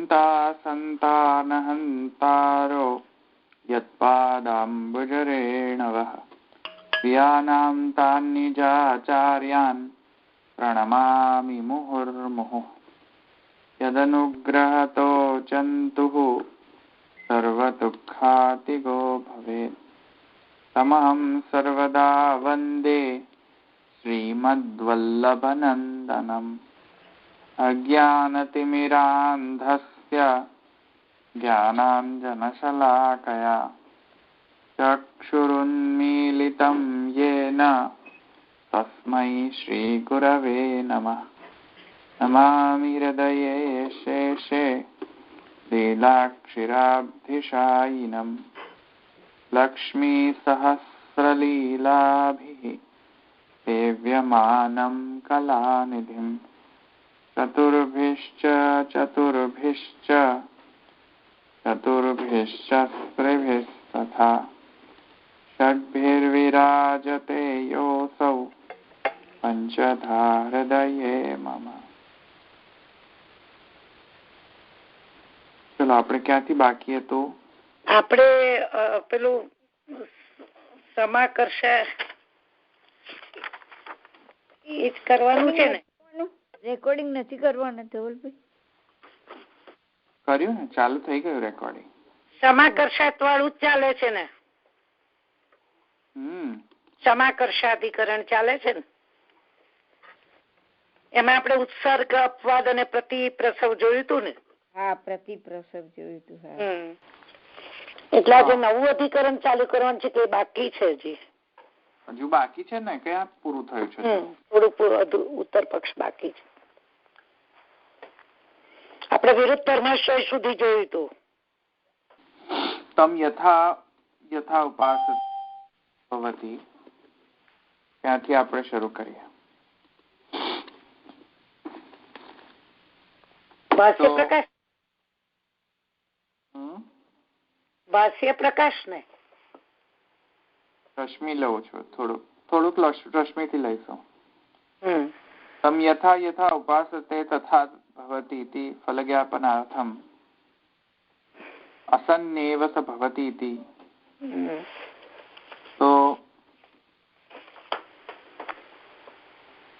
हन्ता सन्तानहन्तारो यत्पादाम्बुजरेणवः प्रियाणां तान्निजाचार्यान् प्रणमामि मुहुर्मुहुः यदनुग्रहतो चन्तुः सर्वदुःखातिगो भवेत् तमहं सर्वदा वन्दे श्रीमद्वल्लभनन्दनम् अज्ञानतिमिरान्धस्य ज्ञानाञ्जनशलाकया चक्षुरुन्मीलितं येन तस्मै श्रीगुरवे नमः। नमामि हृदये शेषे लीलाक्षिराब्धिशायिनं लक्ष्मीसहस्रलीलाभिः सेव्यमानं कलानिधिं चतुर्भिश्च स्त्रिभिस्तथा षड्भिर्विराजते योऽसौ पंचधा हृदये मम। चलो આપણે ક્યાંથી બાકી હતું? આપણે પેલું સમાકર્ષ એ જ કરવાનું છે ને? રેકોર્ડિંગ નથી કરવાનું ધવલભાઈ? કર્યું ને, ચાલુ થઈ ગયું રેકોર્ડિંગ. સમાકર્ષાત વાળું ચાલે છે ને? સમાકર્ષાધિકરણ ચાલે છે ને? એમાં આપણે ઉત્સર્ગ, અપવાદ અને પ્રતિપ્રસવ જોયું હતું ને? હા, પ્રતિપ્રસવ જોયું હતું. એટલે આજે નવું અધિકરણ ચાલુ કરવાનું છે કે બાકી છે? હજુ બાકી છે ને, ક્યાં પૂરું થયું છે? થોડું ઉત્તર પક્ષ બાકી છે. આપણે વિરુદ્ધ ધર્માશય સુધી જોયું હતું. તમ યથા ઉપાસ ભવતી, ત્યાંથી આપણે શરૂ કરીએ. ભાષ્ય પ્રકાશ ને રશ્મિ લઉં છું, થોડુંક રશ્મિથી લઈશું. તમ યથા ઉપાસતે તથા ભવતી ઇતિ ફલજ્ઞાપનાર્થમ અસન્નેવ સ ભવતી ઇતિ. તો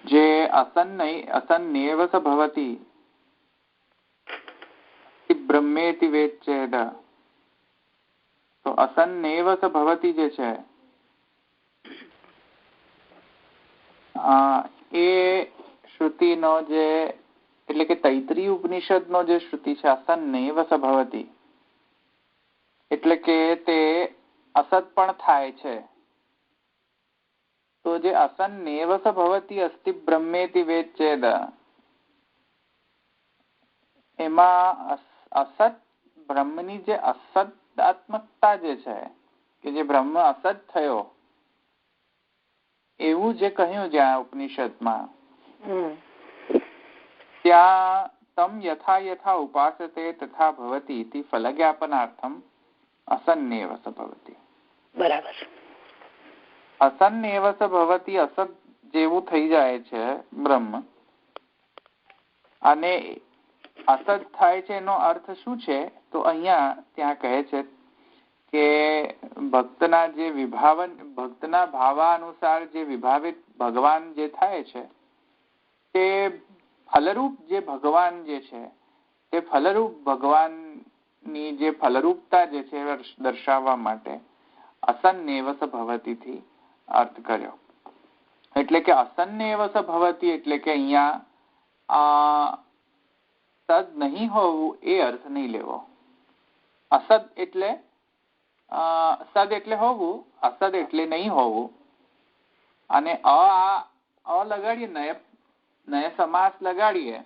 જે અસન્નેવ સ ભવતી બ્રહ્મેતિ વેચ્ચેદ, તો અસન્નેવ સ ભવતી જે છે એ શ્રુતિનો જે, એટલે કે તૈત્રીય ઉપનિષદનો જે શ્રુતિ છે અસન્નેવ સ ભવતી, એટલે કે તે અસત પણ થાય છે. તો જે અસન્નેવ સ ભવતી અસ્તિ બ્રહ્મેતિ વેચ્ચેદ, એમાં અસત બ્રહ્મની જે અસદાત્મકતા જે છે, કે જે બ્રહ્મ અસત થયો એવું જે કહ્યું જ્યાં ઉપનિષદમાં, ત્યાં તમ યથા ઉપાસતે તથા ભવતી ઇતિ ફલજ્ઞાપનાર્થમ અસન્નેવ સ ભવતી. બરાબર. અસન્નેવ સ ભવતી, અસત જેવું થઈ જાય છે બ્રહ્મ, અને અસત થાય છે એનો અર્થ શું છે? તો અહીંયા ત્યાં કહે છે કે ભક્તના જે ભક્તના ભાવાનુસાર જે વિભાવિત ભગવાન જે થાય છે, તે ફલરૂપ જે ભગવાન જે છે, તે ફલરૂપ ભગવાનની જે ફલરૂપતા જે છે દર્શાવવા માટે અસન્નેવ સ ભવતીથી અર્થ કર્યો. એટલે કે અસન્નેવ સ ભવતી એટલે કે અહીંયા સદ નહીં હોવું એ અર્થ નહીં લેવો. અસદ એટલે સદ એટલે હોવું, અસદ એટલે નહીં હોવું. અને અ લગાડીએ, નય સમાસ લગાડીએ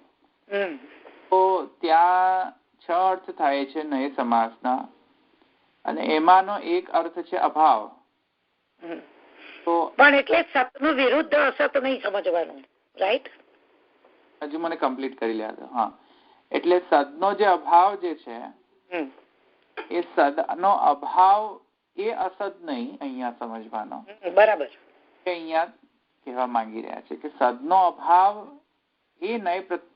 તો ત્યાં 6 અર્થ થાય છે નય સમાસના, અને એમાંનો એક અર્થ છે અભાવ. તો પણ એટલે સતનું વિરુદ્ધ અસત નહીં સમજવાનું, રાઈટ? હજુ મને કમ્પ્લીટ કરી લે. હા, એટલે સદનો જે અભાવ જે છે એ સદનો અભાવ એ અસદ નહીં અહીંયા સમજવાનો. બરાબર. અહીંયા કહેવા માંગી રહ્યા છે કે સદનો અભાવ એ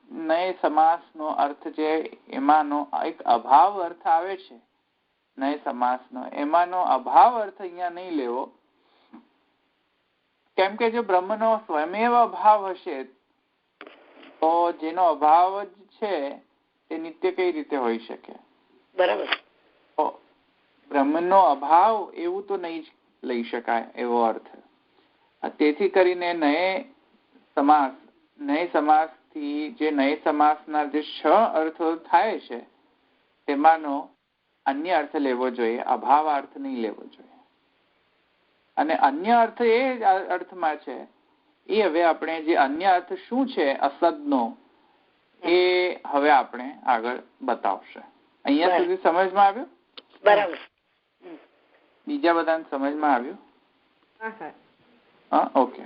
નય સમાસનો અર્થ જે એમાંનો એક અભાવ અર્થ આવે છે, નય સમાસનો એમાંનો અભાવ અર્થ અહીંયા નહીં લેવો, કેમ કે જો બ્રહ્મનો સ્વયમેવ અભાવ હશે તો જેનો અભાવ જ છે તે નિત્ય કઈ રીતે હોઈ શકે? બરાબર. બ્રહ્મનો અભાવ એવું તો નહીં જ લઈ શકાય એવો અર્થ. તેથી કરીને નય સમાસથી જે નય સમાસના જે 6 અર્થો થાય છે તેમાંનો અન્ય અર્થ લેવો જોઈએ, અભાવ અર્થ નહીં લેવો જોઈએ. અને અન્ય અર્થ એ અર્થમાં છે એ હવે આપણે જે અન્ય અર્થ શું છે અસદનો એ હવે આપણે આગળ બતાવશે. અહીંયા સુધી સમજમાં આવ્યું? બરાબર. બીજા બધાને સમજમાં આવ્યું? હા, ઓકે.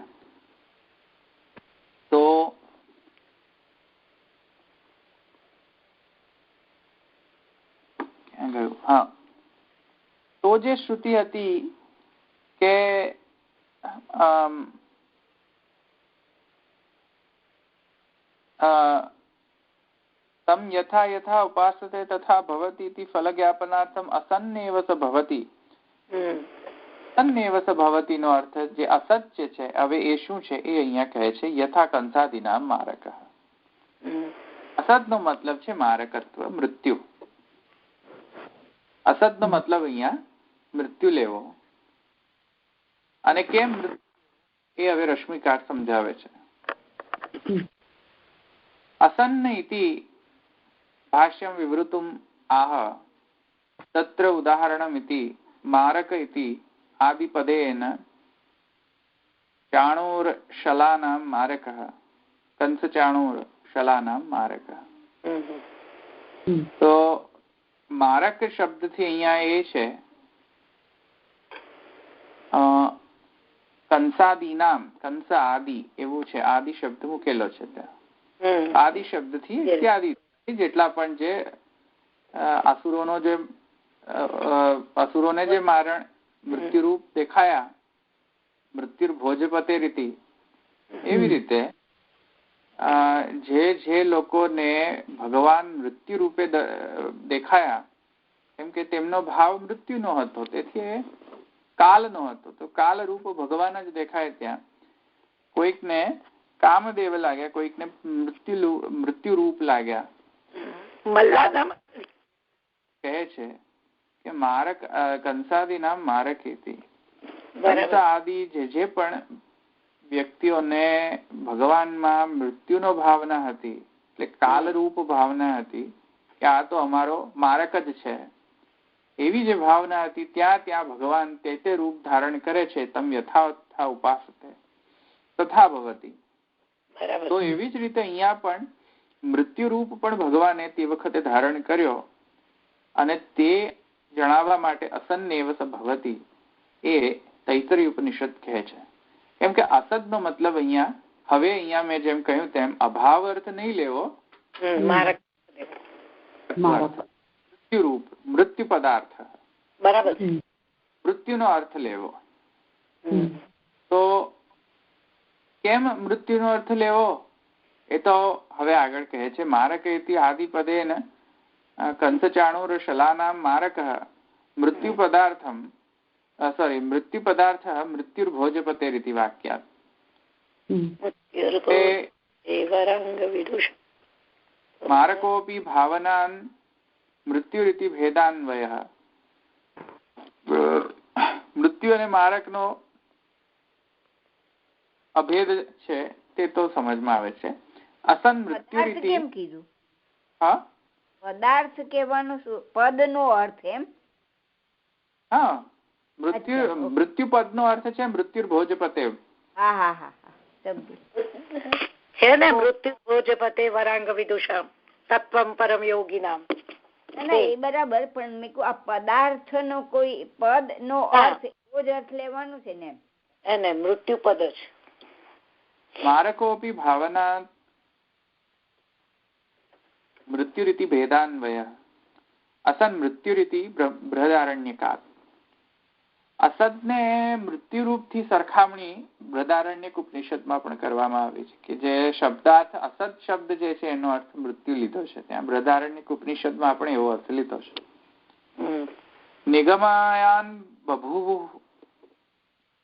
તો ક્યાં ગયું? હા, તો જે શ્રુતિ હતી કે તમ યથા યથા ઉપાસતે તથા ભવતિ ઇતિ ફલજ્ઞાપનાર્થમ અસન્નેવ સ ભવતિ. અસન્નેવ સ ભવતિ નો અર્થ જે અસત્ય છે હવે એ શું છે એ અહીંયા કહે છે યથા કંસાદિનામ મારક. અસત નો મતલબ છે મારકત્વ, મૃત્યુ. અસત નો મતલબ અહીંયા મૃત્યુ લેવો. અને કેમ એ હવે રશ્મિકાર સમજાવે છે. અસન્ન ઇતિ ભાષ્યમ વિવૃતુમ આહ તત્ર ઉદાહરણમ ઇતિ મારક ઇતિ આદિપદેન ચાણૂરશલાનામ મારકઃ કંસચાણૂરશલાનામ મારકઃ. તો મારક શબ્દથી અહીંયા એ છે કંસાદિનામ, કંસ આદિ એવું છે, આદિ શબ્દ મૂકેલો છે ત્યાં. આદિ શબ્દથી ઇત્યાદિ જેટલા પણ જે અસુરોને જે મારણ મૃત્યુરૂપ દેખાયા, મૃત્યુ ભોજપતે રીતિ, એવી રીતે જે લોકોને ભગવાન મૃત્યુ રૂપે દેખાયા કેમ કે તેમનો ભાવ મૃત્યુ નો હતો, તેથી કાલ નો હતો. તો કાલ રૂપ ભગવાન જ દેખાય ત્યાં. કોઈકને કામદેવ લાગ્યા, કોઈકને મૃત્યુ રૂપ લાગ્યા. કહે છે કે મારક કંસાદી નામ મારક હતી. કંસ આદિ જે પણ વ્યક્તિઓને ભગવાનમાં મૃત્યુનો ભાવના હતી, એટલે કાલરૂપ ભાવના હતી કે આ તો અમારો મારક જ છે, એવી જે ભાવના હતી ત્યાં ભગવાન તે રૂપ ધારણ કરે છે. તમ યથા ઉપાસતે તથા ભવતી. તો એવી જ રીતે અહીંયા પણ મૃત્યુ રૂપ પણ ભગવાને તે વખતે ધારણ કર્યો અને તે જણાવવા માટે અસન્નેવ સ ભવતી એ તૈત્તરીય ઉપનિષદ કહે છે. કેમ કે અસદ નો મતલબ અહીંયા મેં જેમ કહ્યું તેમ અભાવ અર્થ નહીં લેવો, મૃત્યુ રૂપ, મૃત્યુ પદાર્થ, બરાબર, મૃત્યુનો અર્થ લેવો. તો કેમ મૃત્યુનો અર્થ લેવો એ તો હવે આગળ કહે છે. મારક ઇતિ આદિપદેન કંસચાણૂર શલાનામ મારકઃ મૃત્યુ પદાર્થમ મૃત્યુ પદાર્થ મૃત્યુર્ભોજપતે રીતિ વાક્યાત. મારકોપી ભાવનાન મૃત્યુરીતિ ભેદાન્વયઃ. મૃત્યુ અને મારકનો અભેદ છે તે તો સમજમાં આવે છે. અસન મૃત્યુ રીતિ કેમ કીધું? હા, પદાર્થ કહેવાનો પદ નો અર્થ એમ? હા, મૃત્યુ પદ નો અર્થ છે મૃત્યુ ભોજપતે. છે ને મૃત્યુ ભોજપતે વરાંગ વિદુષામ તત્વમ પરમ યોગીનામ. એ બરાબર, પણ મેં કહ્યું આ પદાર્થ નો કોઈ પદ નો અર્થ એવો જ અર્થ લેવાનો છે ને? એને મૃત્યુ પદ જ. મારકોપી ભાવના મૃત્યુરીતિ ભેદાન્વય અસન મૃત્યુરીતિ બૃહદારણ્યકાત. અસદને મૃત્યુરૂપથી સરખામણી બૃહદારણ્યક ઉપનિષદમાં પણ કરવામાં આવી છે કે જે શબ્દાર્થ અસદ શબ્દ જે છે એનો અર્થ મૃત્યુ લીધો છે. ત્યાં બૃહદારણ્યક ઉપનિષદમાં પણ એવો અર્થ લીધો છે. નિગમાયાન બભૂવ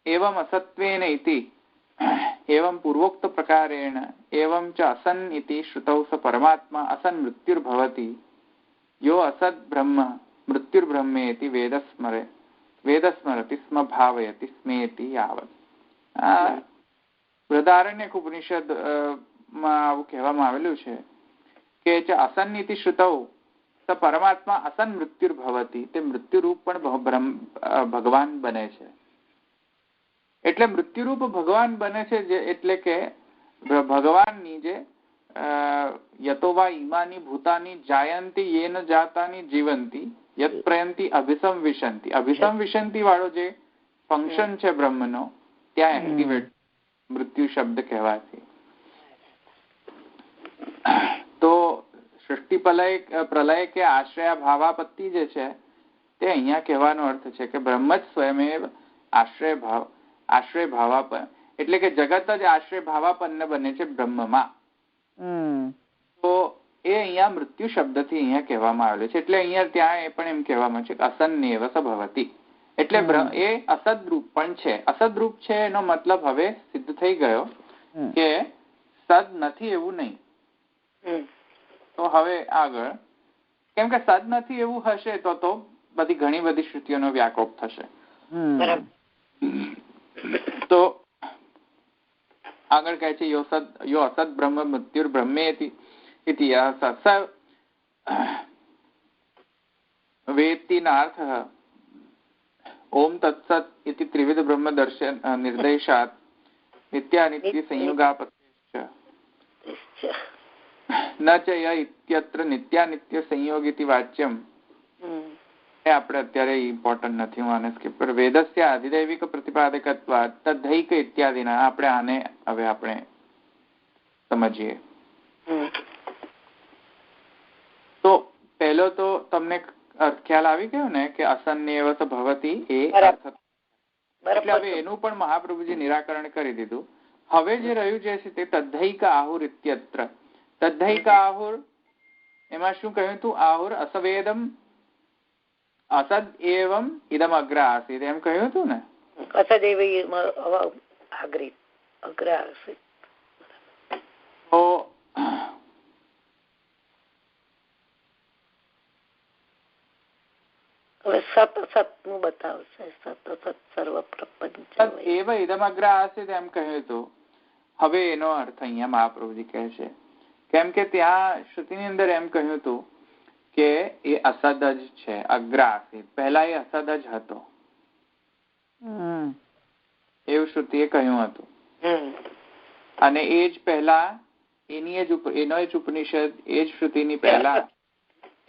એવમ અસત્વેન ઇતિ एवं पूर्वोक्त प्रकारेण एवं च असन इति श्रुतौ स परमात्मा असन मृत्युर्भवति यो असद ब्रह्म मृत्युर्ब्रह्मेति वेदस्मरति स्म भावयति स्मेति यावत्. બૃહદારણ્યક ઉપનિષદ માં આવું કહેવામાં આવેલું છે કે ચ અસન ઇતિ શ્રુતૌ સ પરમાત્મા અસન મૃત્યુર્ભવતિ, તે મૃત્યુરૂપ પણ ભગવાન બને છે. એટલે મૃત્યુરૂપ ભગવાન બને છે એટલે કે ભગવાનની જે યતો વા ઈમાની ભૂતાની જાયંતી યેન જાતાની જીવંતી યત પ્રયંતી અભિસંવિશંતિ, અભિસંવિશંતિ વાળો જે ફંક્શન છે બ્રહ્મનો ત્યાં એક્ટિવેટ મૃત્યુ શબ્દ કહેવાથી. તો સૃષ્ટિ પ્રલય કે આશ્રય ભાવાપત્તિ જે છે તે અહીંયા કહેવાનો અર્થ છે કે બ્રહ્મ જ સ્વયં આશ્રય ભાવાપન એટલે કે જગત જ આશ્રય ભાવાપન્ન બને છે બ્રહ્મમાં. તો એ અહીંયા મૃત્યુ શબ્દથી અહીંયા કહેવામાં આવેલું છે. એટલે અહીંયા ત્યાં એ પણ એમ કહેવામાં છે કે અસન્નેવ સ ભવતિ, એટલે એ અસદરૂપ પણ છે. અસદરૂપ છે એનો મતલબ હવે સિદ્ધ થઈ ગયો કે સદ નથી એવું નહીં. તો હવે આગળ કેમ કે સદ નથી એવું હશે તો ઘણી બધી શ્રુતિઓનો વ્યાકોપ થશે. તો આગળ કહે છે યો અસદ બ્રહ્મ મૃત્યુર બ્રહ્મેતિ ઇતિ વેત્તિ નાર્થ ઓમ તત્સત ઇતિ ત્રિવિધ બ્રહ્મ દર્શન નિર્દેશાત નિત્યાનિત્ય સંયોગાપત્ય ન ચ ય ઇત્યત્ર નિત્યાનિત્ય સંયોગ ઇતિ વાચ્યમ. આપણે અત્યારે ઇમ્પોર્ટન્ટ નથી, હું આને સ્કીપ કરું. વેદસ્ય આધિદૈવિક પ્રતિપાદકત્વાદ તદ્ધૈક ઇત્યાદિના આપણે આને હવે આપણે સમજીએ. તો પહેલો તો તમને ખ્યાલ આવી ગયો ને કે અસન્નેવ સ ભવતિ એ અર્થ. એટલે હવે એનું પણ મહાપ્રભુજી નિરાકરણ કરી દીધું. હવે જે રહ્યું છે તે તદ્ધૈક આહુર ઇત્યત્ર. તદ્ધૈક આહુર એમાં શું કહ્યું હતું? આહુર અસવેદમ અસદ એવમ ઇદમ અગ્ર આસીત એમ કહ્યું હતું ને. અસદ એવ અગ્ર આસીત. તો હવે સત અસત નું બતાવશે. સત અસત સર્વ પ્રપંચ એવ ઇદમ અગ્ર આસીત એમ કહ્યું હતું. હવે એનો અર્થ અહીંયા મહાપ્રભુજી કહે છે કેમ કે ત્યાં શ્રુતિની અંદર એમ કહ્યું હતું કે એ અસદ જ છે, અગ્ર આસીત. પહેલા એ અસદ જ હતો એવું શ્રુતિએ કહ્યું હતું. અને એ જ પહેલા એનો જ ઉપનિષદ એ જ શ્રુતિની પહેલા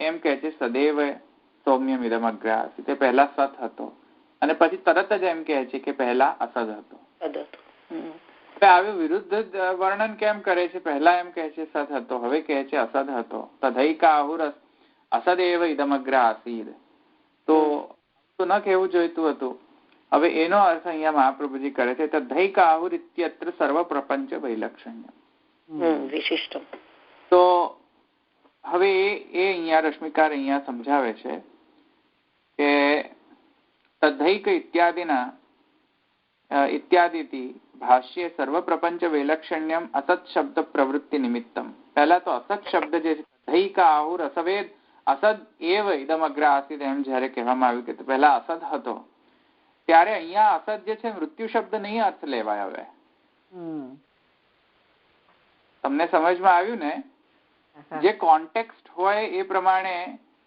એમ કે છે સદૈવ સૌમ્યમ ઇદમ અગ્ર આસીત. તે પહેલા સત હતો અને પછી તરત જ એમ કહે છે કે પહેલા અસદ હતો. આવી વિરુદ્ધ વર્ણન કેમ કરે છે? પહેલા એમ કહે છે સત હતો, હવે કહે છે અસદ હતો. તદૈકા આહુર અસદેવ ઇદમ અગ્ર આસીદ. તો ન કહેવું જોઈતું હતું. હવે એનો અર્થ અહીંયા મહાપ્રભુજી કરે છે તદૈકા આહુર ઇત્યત્ર સર્વ પ્રપંચ વૈલક્ષણ્ય વિશિષ્ટમ. તો હવે એ અહીંયા રશ્મિકાર અહીંયા સમજાવે છે કે તદૈક ઇત્યાદિના ઇત્યાદિથી ભાષ્ય સર્વ પ્રપંચ વૈલક્ષણ્યમ અસત શબ્દ પ્રવૃત્તિ નિમિત્તમ. પહેલા તો અસત શબ્દ જે છે તદૈકા આહુર અસવેદ અસદ એવ ઇદમ અગ્ર આસીત એમ જયારે કહેવામાં આવ્યું કે પહેલા અસદ હતો ત્યારે અહીંયા અસદ જે છે મૃત્યુ શબ્દ નહીં અર્થ લેવાય. હવે તમને સમજમાં આવ્યું ને? જે કોન્ટેક્સ્ટ હોય એ પ્રમાણે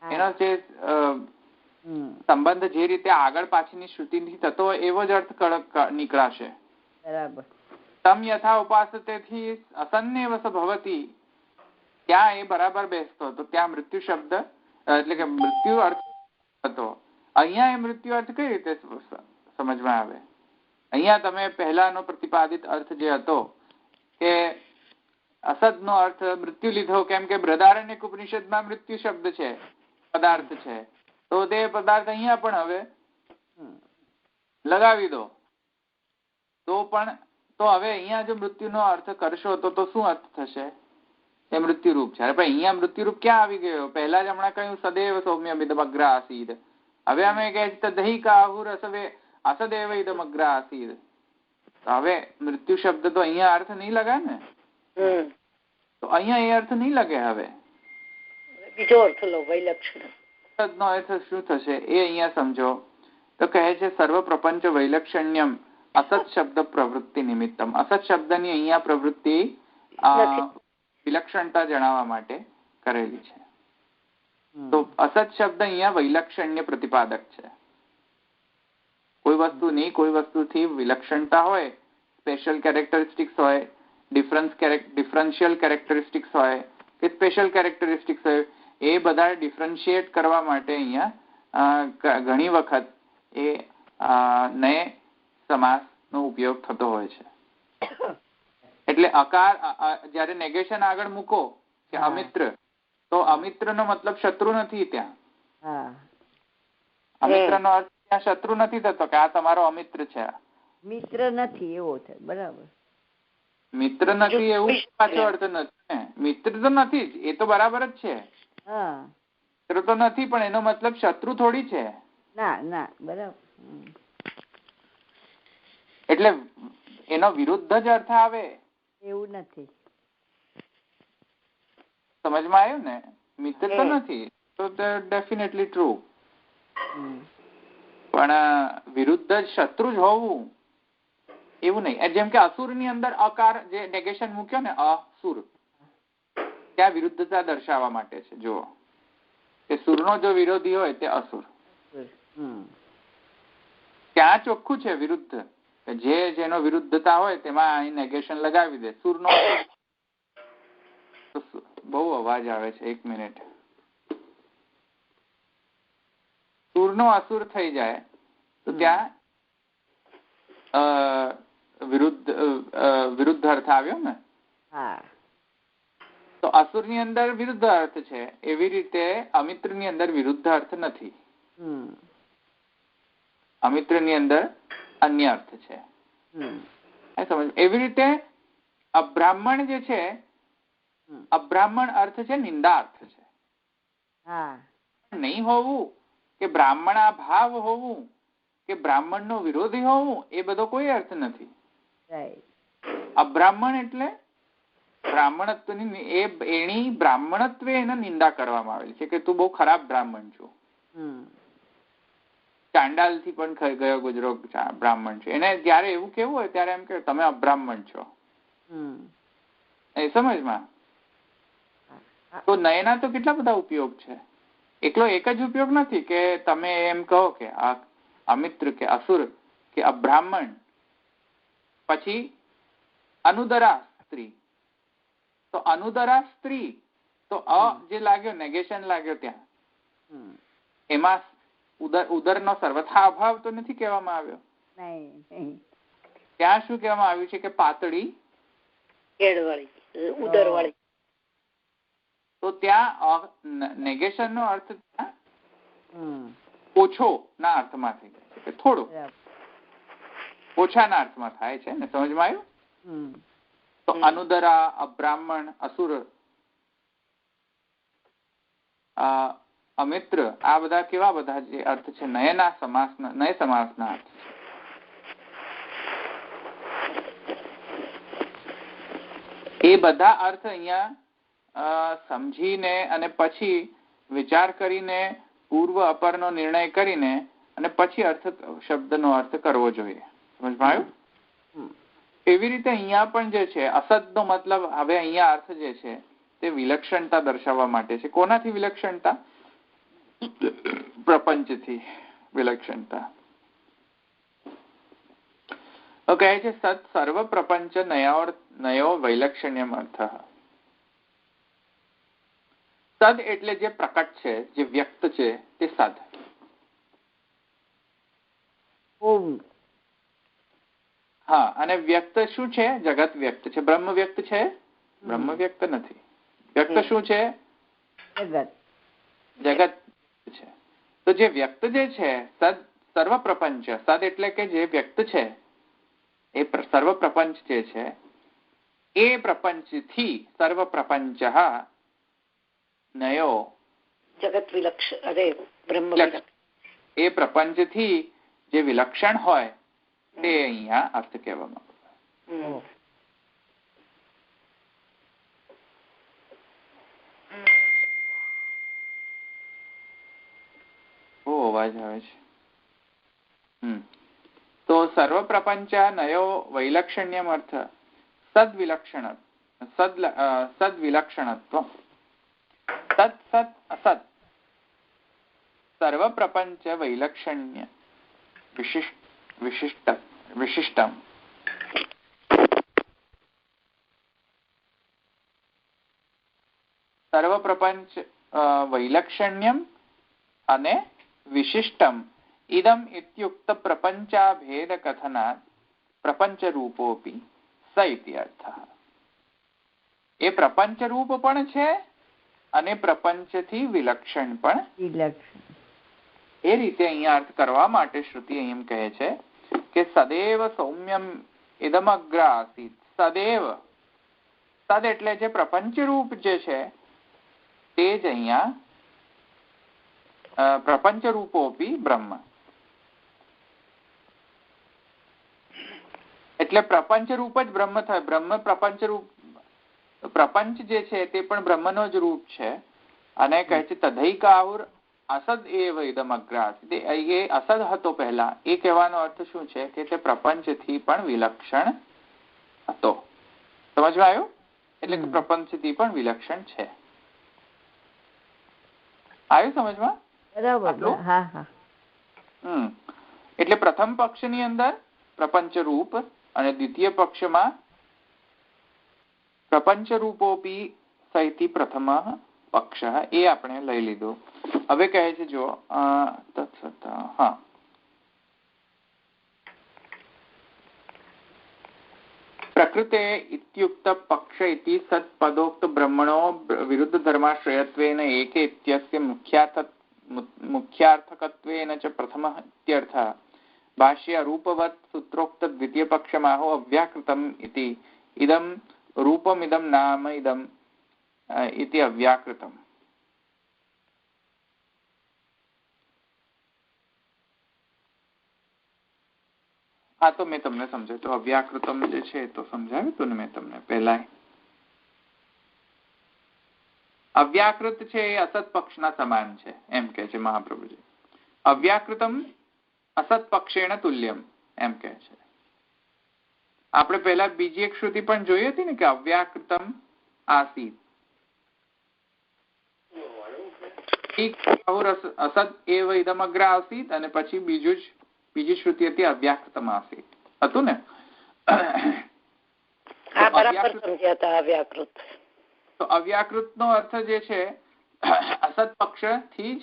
એનો જે સંબંધ જે રીતે આગળ પાછળની શ્રુતિથી થતો હોય એવો જ અર્થ નીકળાશે. તમ યથા ઉપાસતેથી અસન્નેવ સ ભવતિ ત્યાં એ બરાબર બેસતો હતો. ત્યાં મૃત્યુ શબ્દ એટલે કે મૃત્યુ અર્થ હતો. અહીંયા એ મૃત્યુ અર્થ કઈ રીતે સમજમાં આવે? અહીંયા તમે પહેલાનો પ્રતિપાદિત અર્થ જે હતો કે અસદ નો અર્થ મૃત્યુ લીધો કેમ કે બૃહદારણ્યક ઉપનિષદમાં મૃત્યુ શબ્દ છે, પદાર્થ છે. તો તે પદાર્થ અહીંયા પણ હવે લગાવી દો તો પણ તો હવે અહીંયા જો મૃત્યુનો અર્થ કરશો તો શું અર્થ થશે? એ મૃત્યુરૂપ છે. પણ અહીંયા મૃત્યુરૂપ ક્યાં આવી ગયો? પહેલા જ હમણાં કહ્યું સદૈવ સૌમ્ય ઇદમગ્ર આસીદ. હવે અમે કહે છે દહિકા આહુર અસદેવ ઇદમગ્ર આસીદ. હવે મૃત્યુ શબ્દ તો અહીંયા અર્થ નહીં લગાય ને, તો અહીંયા એ અર્થ નહીં લગે. હવે બીજો અર્થ લો, વૈલક્ષણ નો અર્થ શું થશે એ અહીંયા સમજો. તો કહે છે સર્વ પ્રપંચ વૈલક્ષણ્યમ અસત શબ્દ પ્રવૃત્તિ નિમિત્તમ. અસત શબ્દની અહીંયા પ્રવૃત્તિ વિલક્ષણતા જણાવવા માટે કરેલી છે. તો અસત શબ્દ અહીંયા વૈલક્ષણ્ય પ્રતિપાદક છે. કોઈ વસ્તુની કોઈ વસ્તુથી વિલક્ષણતા હોય, સ્પેશિયલ કેરેક્ટરિસ્ટિક્સ હોય, ડિફરન્શિયલ કેરેક્ટરિસ્ટિક્સ હોય કે સ્પેશિયલ કેરેક્ટરિસ્ટિક્સ હોય, એ બધા ડિફરન્શિએટ કરવા માટે અહીંયા ઘણી વખત એ નય સમાસનો ઉપયોગ થતો હોય છે. એટલે અકાર જયારે નેગેશન આગળ મૂકો કે અમિત્ર, તો અમિત્રનો મતલબ શત્રુ નથી. ત્યાં અમિત્રનો અર્થ ત્યાં શત્રુ નથી થતો કે આ તમારો અમિત્ર છે. મિત્ર નથી એવો છે. બરાબર, મિત્ર નથી એવું પાછો અર્થ નથી. મિત્ર તો નથી જ, એ તો બરાબર જ છે. મિત્ર તો નથી, પણ એનો મતલબ શત્રુ થોડી છે. ના ના, બરાબર. એટલે એનો વિરુદ્ધ જ અર્થ આવે એવું નથી. સમજમાં આવ્યું ને? મિત્ર તો નથી તો ડેફિનેટલી ટ્રુ, પણ વિરુદ્ધ જ શત્રુ જ હોવું એવું નહીં. જેમ કે અસુર ની અંદર અકાર જે નેગેશન મૂક્યો ને, અસુર, ત્યાં વિરુદ્ધતા દર્શાવવા માટે છે. જુઓ કે સુરનો જો વિરોધી હોય તે અસુર, ત્યાં ચોખ્ખું છે વિરુદ્ધ. જેનો વિરુદ્ધતા હોય તેમાં નેગેશન લગાવી દે. સુરનો બહુ અવાજ આવે છે, 1 મિનિટ. સુરનો અસુર થઈ જાય તો ત્યાં વિરુદ્ધ અર્થ આવ્યો ને. તો અસુર ની અંદર વિરુદ્ધ અર્થ છે, એવી રીતે અમિત્ર ની અંદર વિરુદ્ધ અર્થ નથી. અમિત્ર ની અંદર અન્ય અર્થ છે. એવી રીતે અબ્રાહ્મણ જે છે, અબ્રાહ્મણ અર્થ છે નિંદા અર્થ છે. નહીં હોવું કે બ્રાહ્મણા ભાવ હોવું કે બ્રાહ્મણ નો વિરોધી હોવું એ બધો કોઈ અર્થ નથી. અબ્રાહ્મણ એટલે બ્રાહ્મણત્વની એની બ્રાહ્મણત્વે એને નિંદા કરવામાં આવેલી છે કે તું બહુ ખરાબ બ્રાહ્મણ છો. ચાંડાલ થી પણ ગયો ગુજરો બ્રાહ્મણ છે. એને જયારે એવું કેવું હોય ત્યારે એમ કે તમે અબ્રાહ્મણ છો. એ સમજમાં? તો નયના તો કેટલા બધા ઉપયોગ છે. એકલો એક જ ઉપયોગ નથી કે તમે એમ કહો કે આ અમિત્ર કે અસુર કે અબ્રાહ્મણ, પછી અનુદરા સ્ત્રી. તો અનુદરા સ્ત્રી તો જે લાગ્યો નેગેશન લાગ્યો ત્યાં, એમાં ઉદરનો સર્વથા અભાવ તો નથી કહેવામાં આવ્યો. ત્યાં શું કહેવામાં આવ્યું છે કે પાતળી ઉદરવાળી. તો ત્યાં નેગેશન નો અર્થ ઓછો ના અર્થમાં થઈ જાય છે કે થોડો ઓછાના અર્થમાં થાય છે ને. સમજમાં આવ્યું? તો અનુદરા, અબ્રાહ્મણ, અસુર, અમિત્ર, આ બધા કેવા બધા જે અર્થ છે નય સમાસના અર્થ છે. એ બધા અર્થ અહીંયા સમજીને અને પછી વિચાર કરીને પૂર્વ અપરનો નિર્ણય કરીને અને પછી શબ્દનો અર્થ કરવો જોઈએ. સમજમાં આવ્યું? એવી રીતે અહીંયા પણ જે છે અસદનો મતલબ હવે અહીંયા અર્થ જે છે તે વિલક્ષણતા દર્શાવવા માટે છે. કોનાથી વિલક્ષણતા? પ્રપંચથી વિલક્ષણતા. કહે છે સત સર્વ પ્રપંચ નયો વૈલક્ષણ્યમ અર્થ. સદ એટલે જે પ્રકટ છે, જે વ્યક્ત છે તે સદ. હા, અને વ્યક્ત શું છે? જગત વ્યક્ત છે. બ્રહ્મ વ્યક્ત છે? બ્રહ્મ વ્યક્ત નથી. વ્યક્ત શું છે? જગત છે. તો જે વ્યક્ત જે છે સર્વ પ્રપંચ, સદ એટલે કે જે વ્યક્ત છે એ સર્વ પ્રપંચ જે છે એ પ્રપંચથી સર્વ પ્રપંચ નયો જગત વિલક્ષણ, અરે બ્રહ્મ એ પ્રપંચથી જે વિલક્ષણ હોય તે અહીંયા અર્થ કહેવામાં અવાજ આવે છે. તો સર્વ પ્રપંચ નયો વૈલક્ષણ્યમ અર્થ સદવિલક્ષણ સદવિલક્ષણત્વ તત્ સત અસત સર્વ પ્રપંચ વૈલક્ષણ્ય વિશિષ્ટમ સર્વ પ્રપંચ વૈલક્ષણ્યમ અને વિશિષ્ટમ ઇદમ ઇત્યુક્ત પ્રપંચાભેદ કથનાત પ્રપંચ રૂપોપી સ ઇતિ અર્થઃ. એ પ્રપંચ રૂપ પણ છે અને પ્રપંચથી વિલક્ષણ પણ. એ રીતે અહીંયા અર્થ કરવા માટે શ્રુતિ એમ કહે છે કે સદેવ સૌમ્યમ ઇદમગ્ર આસીત. સદેવ, સદ એટલે જે પ્રપંચ રૂપ જે છે તે જ અહીંયા પ્રપંચ રૂપોપી બ્રહ્મ. એટલે પ્રપંચ રૂપ જ બ્રહ્મ થાય. બ્રહ્મ પ્રપંચ રૂપ, પ્રપંચ જે છે તે પણ બ્રહ્મનો જ રૂપ છે. અને કહે છે તદૈકાહુર અસદ એવ ઇદમ અગ્રાસ. એ અસદ હતો પહેલા, એ કહેવાનો અર્થ શું છે કે તે પ્રપંચથી પણ વિલક્ષણ હતો. સમજમાં આવ્યું? એટલે કે પ્રપંચથી પણ વિલક્ષણ છે. આવ્યું સમજમાં? એટલે પ્રથમ પક્ષની અંદર પ્રપંચ રૂપ અને દ્વિતીય પક્ષમાં પ્રપંચ રૂપોપી સહિતિ પ્રથમ પક્ષ, એ આપણે લઈ લીધું. હવે કહે છે જો પ્રકૃતે ઇત્યુક્ત પક્ષ ઇતિ સત્પદોક્ત બ્રહ્મણો વિરુદ્ધ ધર્માશ્રયત્વેન એકે ઇત્યસ્ય મુખ્યાર્થકત્વેન ચ પ્રથમઃ ઇત્યર્થઃ. ભાષ્ય રૂપવત સૂત્રોક્ત દ્વિતીય પક્ષમાહો અવ્યાકૃતમ ઇતિ ઇદમ રૂપમિદમ નામ ઇદમ ઇતિ અવ્યાકૃતમ. આ તો મેં તમને સમજાવ્યું તો અવ્યાકૃતમ જે છે તો સમજાવ્યું હતું ને મેં તમને પહેલા. અવ્યાકૃત છે એ અસત પક્ષના સમાન છે એમ કે છે મહાપ્રભુજી. અવ્યાકૃતમ અસત પક્ષેણ તુલ્યમ એમ કે છે. આપણે પહેલા બીજી એક શ્રુતિ પણ જોઈ હતી ને કે અવ્યાકૃતમ આસીત. અસત એવ ઇદમ અગ્ર આસીત અને પછી બીજી શ્રુતિ હતી અવ્યાકૃતમ આસીત હતું ને. તો અવ્યાકૃત નો અર્થ જે છે અસત પક્ષ થી જ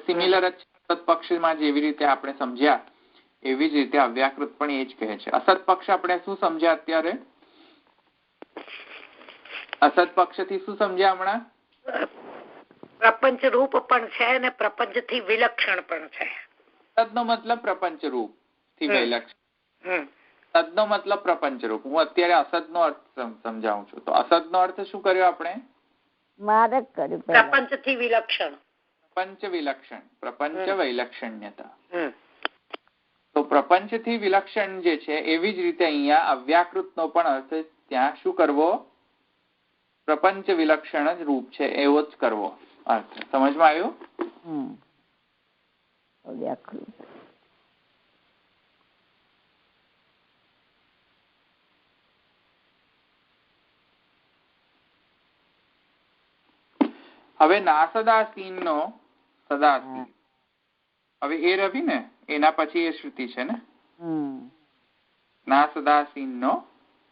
સિમિલર જ. અસત પક્ષમાં જેવી રીતે આપણે સમજ્યા એવી જ રીતે અવ્યાકૃત પણ એ જ કહે છે. અસત પક્ષ આપણે શું સમજ્યા અત્યારે? અસત પક્ષ થી શું સમજ્યા હમણાં? પ્રપંચ રૂપ પણ છે અને પ્રપંચ થી વિલક્ષણ પણ છે. તદનો મતલબ પ્રપંચ રૂપ થી વિલક્ષણ. તદનો મતલબ પ્રપંચ રૂપ. હું અત્યારે અસદ નો અર્થ સમજાવું છું. તો અસદ નો અર્થ શું કર્યો આપણે? પ્રપંચ થી વિલક્ષણ. પ્રપંચ વિલક્ષણ, પ્રપંચ વૈલક્ષણ્યતા. તો પ્રપંચ થી વિલક્ષણ જે છે એવી જ રીતે અહીંયા અવ્યાકૃત નો પણ અર્થ ત્યાં શું કરવો? પ્રપંચ વિલક્ષણ જ રૂપ છે એવો જ કરવો અર્થ. સમજમાં આવ્યું? હવે નાસદાસીન નો સદાસી. હવે એ રવિ ને એના પછી એ શ્રુતિ છે ને નાસદાસીન નો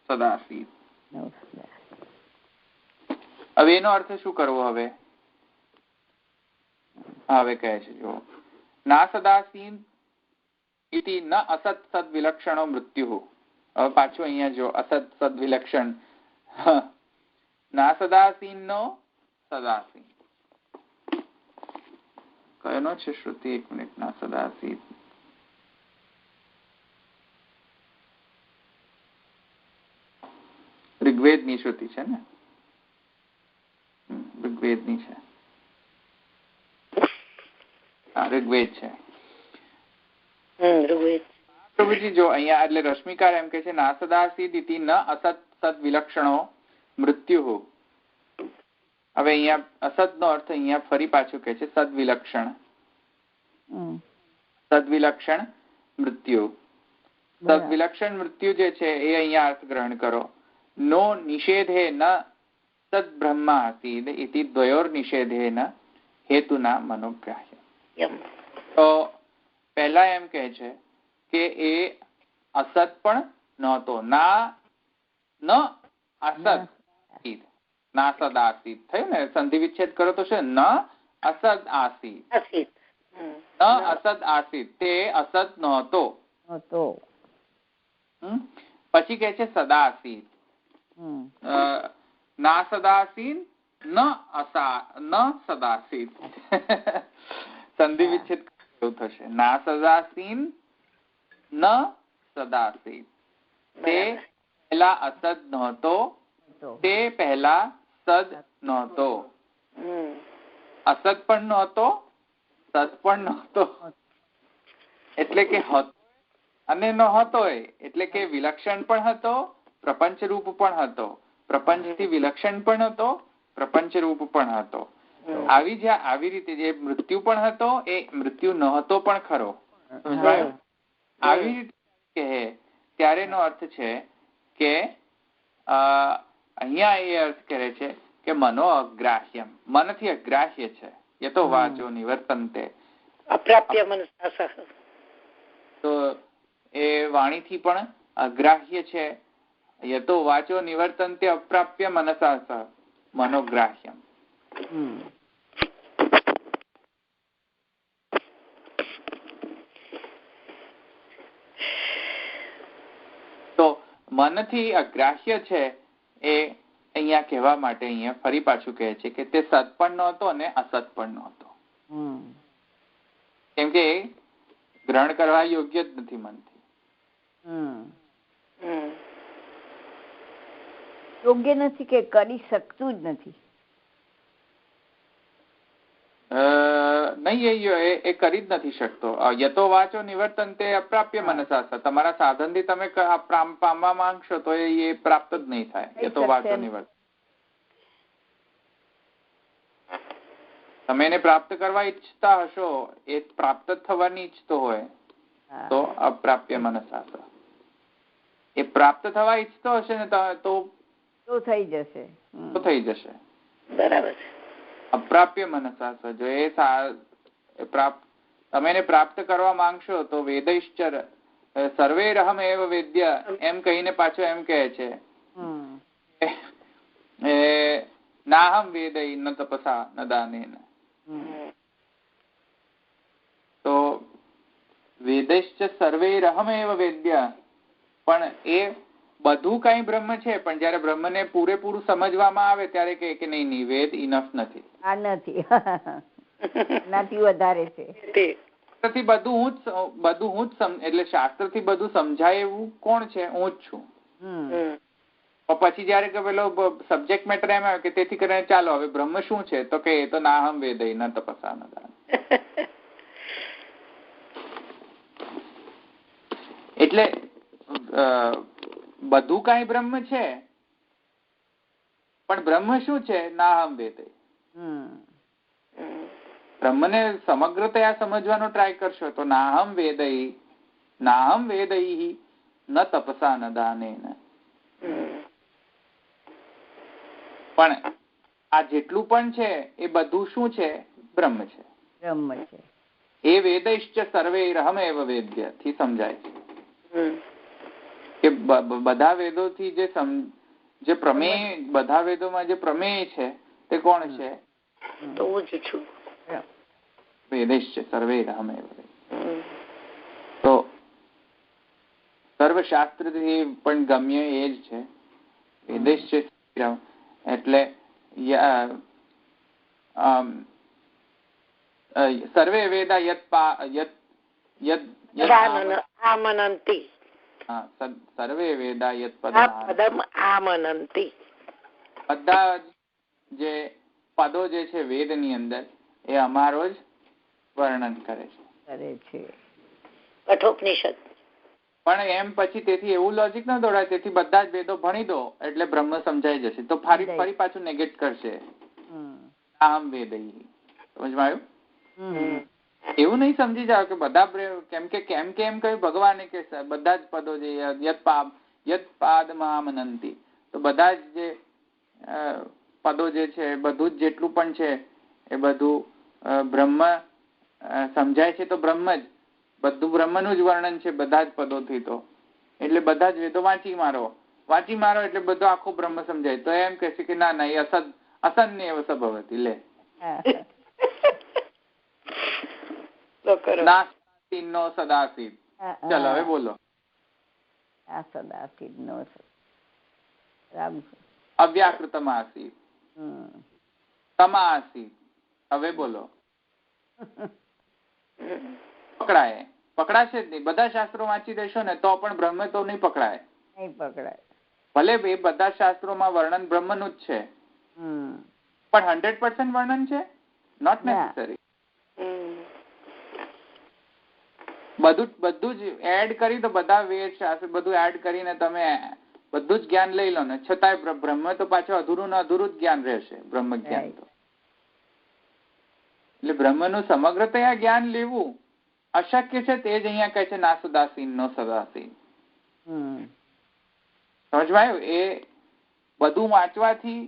સદાસી. હવે એનો અર્થ શું કરવો? હવે કહે છે જો નાસદાસીન ઇતિ ન અસત સદ વિલક્ષણો મૃત્યુ. હવે પાછું અહીંયા જો અસત સદ વિલક્ષણ. નાસદાસીન નો સદાસી કયો છે શ્રુતિ? 1 મિનિટ. નાસદાસી ઋગ્વેદની શ્રુતિ છે ને, ઋગ્વેદની છે, ઋગ્વેદ છે. પ્રભુજી જો અહીંયા એટલે રશ્મિકાર એમ કે છે નાસદાસીદ ઇતિ ન અસત સદ વિલક્ષણો મૃત્યુ. હવે અહીંયા અસત નો અર્થ અહીંયા ફરી પાછું કે છે સદવિલક્ષણ, સદવિલક્ષણ મૃત્યુ. સદવિલક્ષણ મૃત્યુ જે છે એ અહીંયા અર્થ ગ્રહણ કરો. નો નિષેધે ન સદ બ્રહ્મા આસીદ ઇતિ દ્વયોર નિષેધેન હેતુના મનોગ્રાહ્ય. તો પહેલા એમ કહે છે કે એ અસત પણ નહોતો, ના ન અસદ ના સદ આસીદ થયું ને, સંધિ વિચ્છેદ કરો તો છે ન અસદ આસીદ, ન અસદ આસીદ, તે અસત નહોતો. પછી કે છે સદાસીદ, ના સદાસીદ ન સદાસીદ સંધિ વિચ્છેદ એવું થશે. ના સદાસીન ન સદાસીદ, તે પહેલા અસદ નહોતો, તે પહેલા સદ નહોતો. અસદ પણ નહોતો, સદ પણ નહોતો, એટલે કે હતો અને નહોતો, એટલે કે વિલક્ષણ પણ હતો, પ્રપંચ રૂપ પણ હતો, પ્રપંચથી વિલક્ષણ પણ હતો, પ્રપંચ રૂપ પણ હતો. આવી રીતે જે મૃત્યુ પણ હતો એ મૃત્યુ નહોતો પણ ખરો. આવી રીતે કહે ત્યારે નો અર્થ છે કે અહીંયા એ અર્થ કરે છે કે મનો અગ્રાહ્યમ, મનથી અગ્રાહ્ય છે. યતો વાચો નિવર્તન્તે અપ્રાપ્ય મનસા, તો એ વાણીથી પણ અગ્રાહ્ય છે. યતો વાચો નિવર્તન્તે અપ્રાપ્ય મનસા સહ મનોગ્રાહ્યમ. તો મનથી અગ્રાહ્ય છે એ અહીંયા કહેવા માટે અહીંયા ફરી પાછું કહે છે કે તે સત પણ નહોતો અને અસત પણ નહોતો, કેમ કે ગ્રહણ કરવા યોગ્ય જ નથી મનથી. યોગ્ય નથી કે કરી શકતું જ નથી? નહીં, એ કરી જ નથી શકતો. યતો વાચો નિવર્તન્તે અપ્રાપ્ય મનસા, તમારા સાધનથી તમે પામવા માંગશો તો એ પ્રાપ્ત જ નહીં થાય. યતો વાચો નિવર્તન, તમે એને પ્રાપ્ત કરવા ઈચ્છતા હશો, એ પ્રાપ્ત જ થવાની ઈચ્છતો હોય તો અપ્રાપ્ય મનસા, એ પ્રાપ્ત થવા ઈચ્છતો હશે ને તો થઈ જશે, તો થઈ જશે. બરાબર. અપ્રાપ્ય મનસા, જો એ તમે એને પ્રાપ્ત કરવા માંગશો તો વેદૈશ્ચર સર્વેરહમ એવ વેદ્ય એમ કહીને પાછો એમ કહે છે નાહમ વેદઈ ન તપસા ન દાનેન. તો વેદૈશ્ચ સર્વેરહમ એવ વેદ્ય, પણ એ બધું કઈ બ્રહ્મ છે, પણ જયારે બ્રહ્મને પૂરેપૂરું સમજવામાં આવે ત્યારે કે નહીં, વેદ ઇનફ નથી, આ નથી, નાથી વધારે છે. બધું હું જ એટલે શાસ્ત્રથી બધું સમજાય એવું કોણ છે? હું જ છું. પછી જયારે કે પેલો સબ્જેક્ટ મેટર એમ આવે કે તેથી કરીને ચાલો હવે બ્રહ્મ શું છે, તો કે એ તો નાહમ વેદઈ ન તપસા ન દાન. એટલે બધું કઈ બ્રહ્મ છે, પણ બ્રહ્મ શું છે? નાહમ વેદઈ. બ્રહ્મને સમગ્રતયા સમજવાનો ટ્રાય કરશો તો નાહમ વેદઈ ન તપસા ન દાનેન. પણ આ જેટલું પણ છે એ બધું શું છે? બ્રહ્મ છે. એ વેદૈશ્ચ સર્વૈરહમ એવ વેદ્ય થી સમજાય છે કે બધા વેદોથી જે પ્રમેય, બધા વેદોમાં જે પ્રમેય છે તે કોણ છે? તો જ છું. વેદૈશ્ચ સર્વૈરહમ એવ. તો સર્વશાસ્ત્રથી પણ ગમ્ય એ જ છે વેદૈશ્ચ. એટલે સર્વે વેદા આમનંતિ, સર્વે વેદા યત્ પદમ આમનંતિ, બધા જે પદો જે છે વેદની અંદર એ અમારો જ વર્ણન કરે છે. કઠોપનિષદ. પણ એમ પછી તેથી એવું લોજિક ન દોડાય, તેથી બધા જ વેદો ભણી દો એટલે બ્રહ્મ સમજાઈ જશે, તો ફરી પાછું નેગેટ કરશે આમ વેદ. સમજમાં આવ્યું? એવું નહીં સમજી જાવ કે બધા કેમ કેમ કહ્યું ભગવાને કે બધા જ પદો જે યત પાદમાં મનંતી, તો બધા જ જે પદો જે છે બધું જ જેટલું પણ છે એ બધું બ્રહ્મ સમજાય છે, તો બ્રહ્મ જ બધું બ્રહ્મનું જ વર્ણન છે બધા જ પદોથી. તો એટલે બધા જ વેદો વાંચી મારો એટલે બધો આખો બ્રહ્મ સમજાય. તો એમ કહે છે કે ના એ અસન્ય એવ સભવતી. લે નાસ્તિનો સદાસીત. ચલો હવે બોલો. અવ્યાકૃતમ આસીત, તમાસીત. હવે બોલો. પકડાશે જ નહીં. બધા શાસ્ત્રો વાંચી દેશો ને તો પણ બ્રહ્મ તો નહીં પકડાય. ભલે એ બધા શાસ્ત્રોમાં વર્ણન બ્રહ્મનું જ છે, પણ 100% વર્ણન છે નોટ નેસેસરી. બધું જ એડ કરી, તો બધા વેદ શાસ્ત્ર બધું એડ કરીને તમે બધું જ જ્ઞાન લઈ લો ને છતાંય બ્રહ્મ તો પાછું અધૂરું ને અધૂરું જ જ્ઞાન રહેશે. બ્રહ્મ જ્ઞાન તો એટલે બ્રહ્મનું સમગ્રતયા જ્ઞાન લેવું અશક્ય છે. તે જ અહીંયા કહે છે નાસુદાસીન નો સદાસીન. સમજમાં આવ્યું? એ બધું વાંચવાથી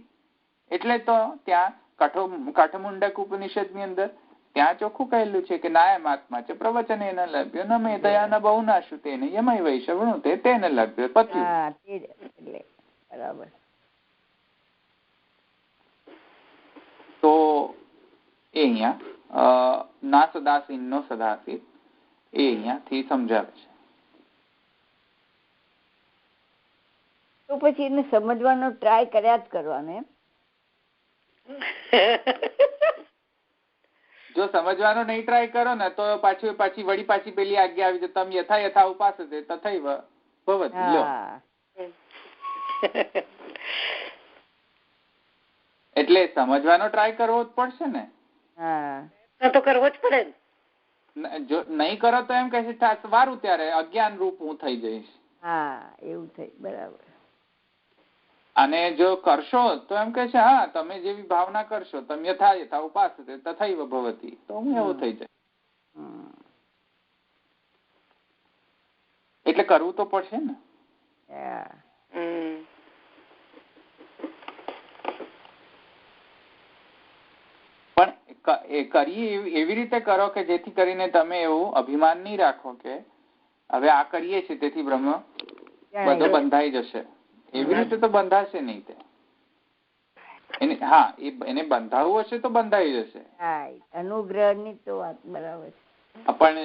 એટલે તો ત્યાં કઠમુંડક ઉપનિષદ ની અંદર ત્યાં ચોખ્ખું કહેલું છે કે નાયમ આત્મા છે પ્રવચન એને લભ્યો ન મેં દયા ન બહુ નાશું તેને યમય વૈશવણું તેને લભ્યો પત્યું. બરાબર. તો એ અહીંયા નાસદાસીન નો સદાસીન એ અહીંયાથી સમજાવે છે. તો પછી એને સમજવાનો ટ્રાય કર્યા જ કરવાનો એમ. જો સમજવાનો નહીં ટ્રાય કરો ને તો પાછી પેલી આજ્ઞા આવી જાય, તમે યથા ઉપાસતે તથૈવ ભવતિ. લ્યો એટલે સમજવાનો ટ્રાય કરવો જ પડશે ને. તો કરવો જ પડે. જો નહીં કરો તો એમ કહે છે વારું ત્યારે અજ્ઞાન રૂપ હું થઈ જઈશ. એવું થઈ. બરાબર. અને જો કરશો તો એમ કે છે હા તમે જેવી ભાવના કરશો તમે યથા ઉપાસતે તથૈવ ભવતિ, તો હું એવું થઈ જાય. એટલે કરવું તો પડશે ને. પણ કરીએ એવી રીતે કરો કે જેથી કરીને તમે એવું અભિમાન નહીં રાખો કે હવે આ કરીએ છીએ તેથી બ્રહ્મ બધો બંધાઈ જશે. એવી રીતે તો બંધાશે નહીં. તે એને બંધાવવું હશે તો બંધાઈ જશે. અનુગ્રહની તો વાત બરાબર છે. પણ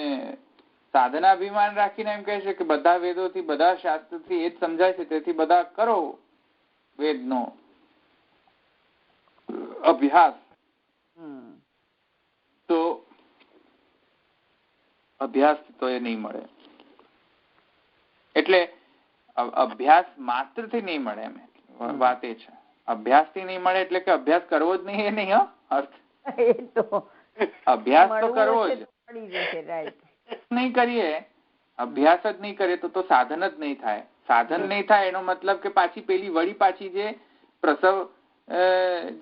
સાધનાભિમાન રાખીને એમ કહે છે કે બધા વેદોથી બધા શાસ્ત્રથી એ જ સમજાય છે તેથી બધા કરો વેદનો અભ્યાસ. તો અભ્યાસ તો એ નહીં મળે. એટલે અભ્યાસ માત્ર થી નહીં મળે. એમ વાત એ છે અભ્યાસ થી નહીં મળે એટલે કે અભ્યાસ કરવો જ નહીં એ નહીં. અર્થ અભ્યાસ તો કરવો જ નહીં. કરીએ અભ્યાસ જ નહીં કરીએ તો સાધન જ નહીં થાય. સાધન નહીં થાય એનો મતલબ કે પાછી જે પ્રસવ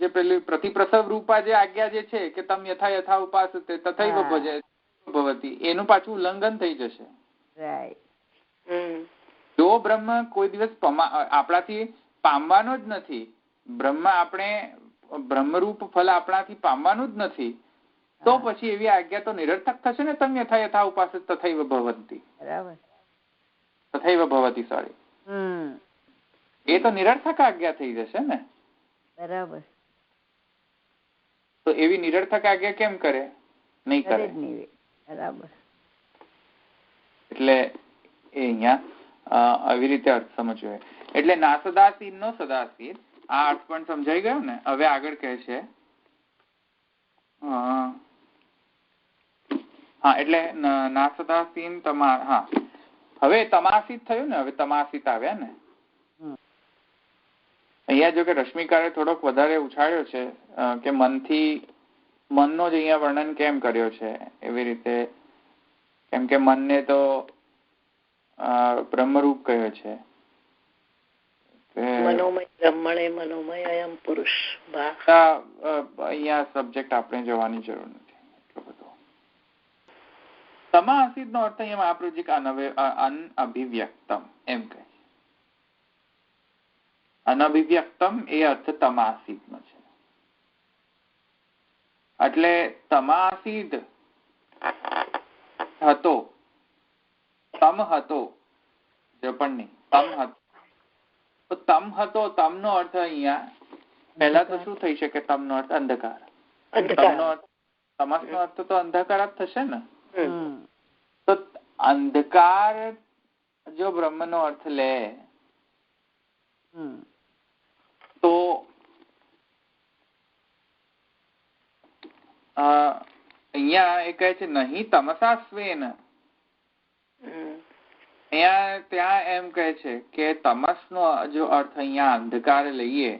જે પેલી પ્રતિપ્રસવ રૂપા જે આજ્ઞા જે છે કે તમ યથા ઉપાસતે તથૈવ ભવતિ એનું પાછું ઉલ્લંઘન થઈ જશે. જો બ્રહ્મ કોઈ દિવસ આપણાથી પામવાનો જ નથી, બ્રહ્મરૂપ ફલ આપણાથી પામવાનું જ નથી, તો પછી એવી આજ્ઞા તો નિરર્થક થશે ને. તમે યથા ઉપાસતે તથૈવ ભવતિ. તથૈવ ભવતિ સોરી એ તો નિરર્થક આજ્ઞા થઈ જશે ને. બરાબર. તો એવી નિરર્થક આજ્ઞા કેમ કરે? નહીં કરે. બરાબર. એટલે એ અહીંયા આવી રીતે અર્થ સમજવો. એટલે નાસદાસીન નો સદાસીન આ અર્થ પણ સમજાઈ ગયો ને. હવે આગળ કહે છે એટલે નાસદાસીન હવે તમાસિત થયું ને. હવે તમાસિત આવ્યા ને અહીંયા જો કે રશ્મિકારે થોડોક વધારે ઉછાળ્યો છે કે મનનો જ અહીંયા વર્ણન કેમ કર્યો છે એવી રીતે, કેમ કે મનને તો બ્રહ્મરૂપ કહ્યો છે. અહીંયા સબ્જેક્ટ આપણે જવાની જરૂર નથી એટલો બધો. તમાસીદ નો અર્થ અહીંયા મહાપ્રભુજી અનઅભિવ્યક્તમ એમ કહે છે. અનઅભિવ્યક્તમ એ અર્થ તમાસીદ નો છે. એટલે તમાસીદ હતો, તમ હતો જો પણ નહીં, તમ હતો. તો તમ હતો, તમ નો અર્થ અહીંયા પહેલા તો શું થઈ શકે? તમ નો અર્થ અંધકાર. તમસ નો અર્થ તો અંધકાર જ થશે ને. તો અંધકાર જો બ્રહ્મ નો અર્થ લે તો અહીંયા એ કહે છે નહીં તમસા સ્વેન. અહીંયા ત્યાં એમ કહે છે કે તમસ નો જો અર્થ અહીંયા અંધકાર લઈએ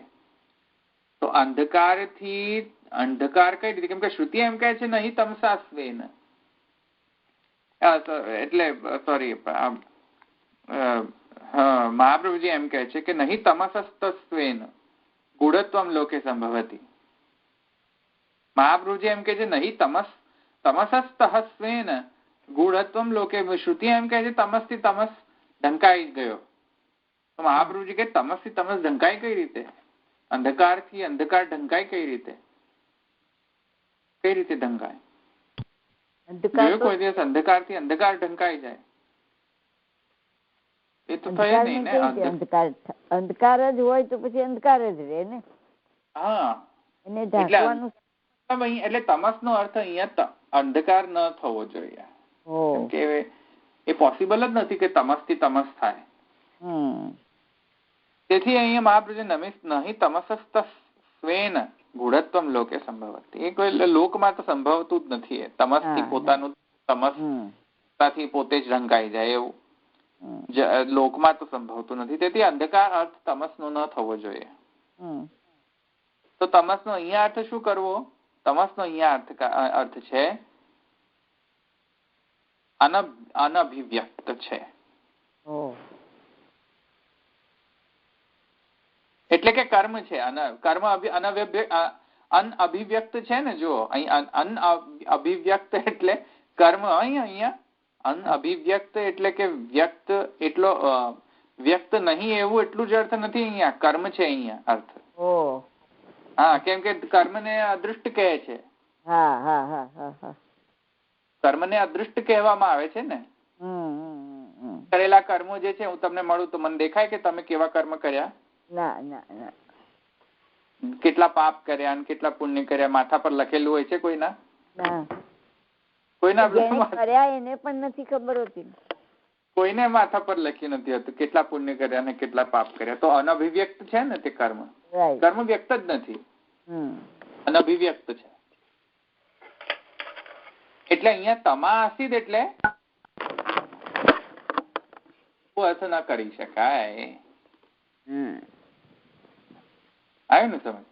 તો અંધકાર થી અંધકાર કઈ રીતે? કેમ કે શ્રુતિ એમ કહે છે નહીં તમસા સ્વેન, એટલે સોરી મહાપ્રભુજી એમ કહે છે કે નહીં તમસસ્તસ્વેન ગૂઢત્વમ લોકે સંભવતી. મહાપ્રભુજી એમ કહે છે નહીં તમસસ્તસ્વેન ગૂઢત્વમ લોકે. શ્રુતિ એમ કહે છે તમસ થી તમસ ઢંકાઈ ગયો. તો મહાપ્રભુજી કે તમસ થી તમસ ઢંકાય કઈ રીતે? અંધકાર થી અંધકાર ઢંકાય કઈ રીતે? કઈ રીતે ઢંકાય? કોઈ દિવસ અંધકાર થી અંધકાર ઢંકાઈ જાય? એ તો થાય નહીં ને. અંધકાર જ હોય તો પછી અંધકાર જ રહે ને. હા, એને ઢાંકવાનું. એટલે તમસ નો અર્થ અહીંયા અંધકાર ન થવો જોઈએ. કે એ પોસિબલ જ નથી કે તમસ થી તમસ થાય. તેથી અહીંયા મહાપ્રભુ નહીં તમસસ્તસ્વેન ગૂઢત્વમ લોકે સંભવતી. એ કોઈ લોકમાં તો સંભવતું જ નથી. તમસ થી પોતાનું તમસથી પોતે જ ઢંકાઈ જાય એવું લોકમાં તો સંભવતું નથી. તેથી અંધકાર અર્થ તમસ નો ન થવો જોઈએ. તો તમસ નો અહીંયા અર્થ શું કરવો? તમસ નો અહીંયા અર્થ છે અનઅભિવ્યક્ત છે. એટલે કે કર્મ છે. કર્મ અનઅભિવ્યક્ત છે ને. જો અહીં અનઅભિવ્યક્ત એટલે કર્મ. અહીંયા અનઅભિવ્યક્ત એટલે કે વ્યક્ત એટલો વ્યક્ત નહીં એવું એટલું જ અર્થ નથી. અહીંયા કર્મ છે અહીંયા અર્થ. હા, કેમ કે કર્મ ને અદૃષ્ટ કહે છે. કર્મ ને અદૃષ્ટ કહેવામાં આવે છે ને. કરેલા કર્મો જે છે, હું તમને મળું તો મને દેખાય કે તમે કેવા કર્મ કર્યા? ના. કેટલા પાપ કર્યા અને કેટલા પુણ્ય કર્યા માથા પર લખેલું હોય છે કોઈના? કોઈના કર્યા એને પણ નથી ખબર હોતી. કોઈને માથા પર લખ્યું નથી હતું કેટલા પુણ્ય કર્યા અને કેટલા પાપ કર્યા. તો અનઅભિવ્યક્ત છે ને તે કર્મ. કર્મ વ્યક્ત જ નથી, અનઅભિવ્યક્ત છે. એટલે અહીંયા તમાસીદ એટલે અર્થ ના કરી શકાય. આવ્યું ને સમજ?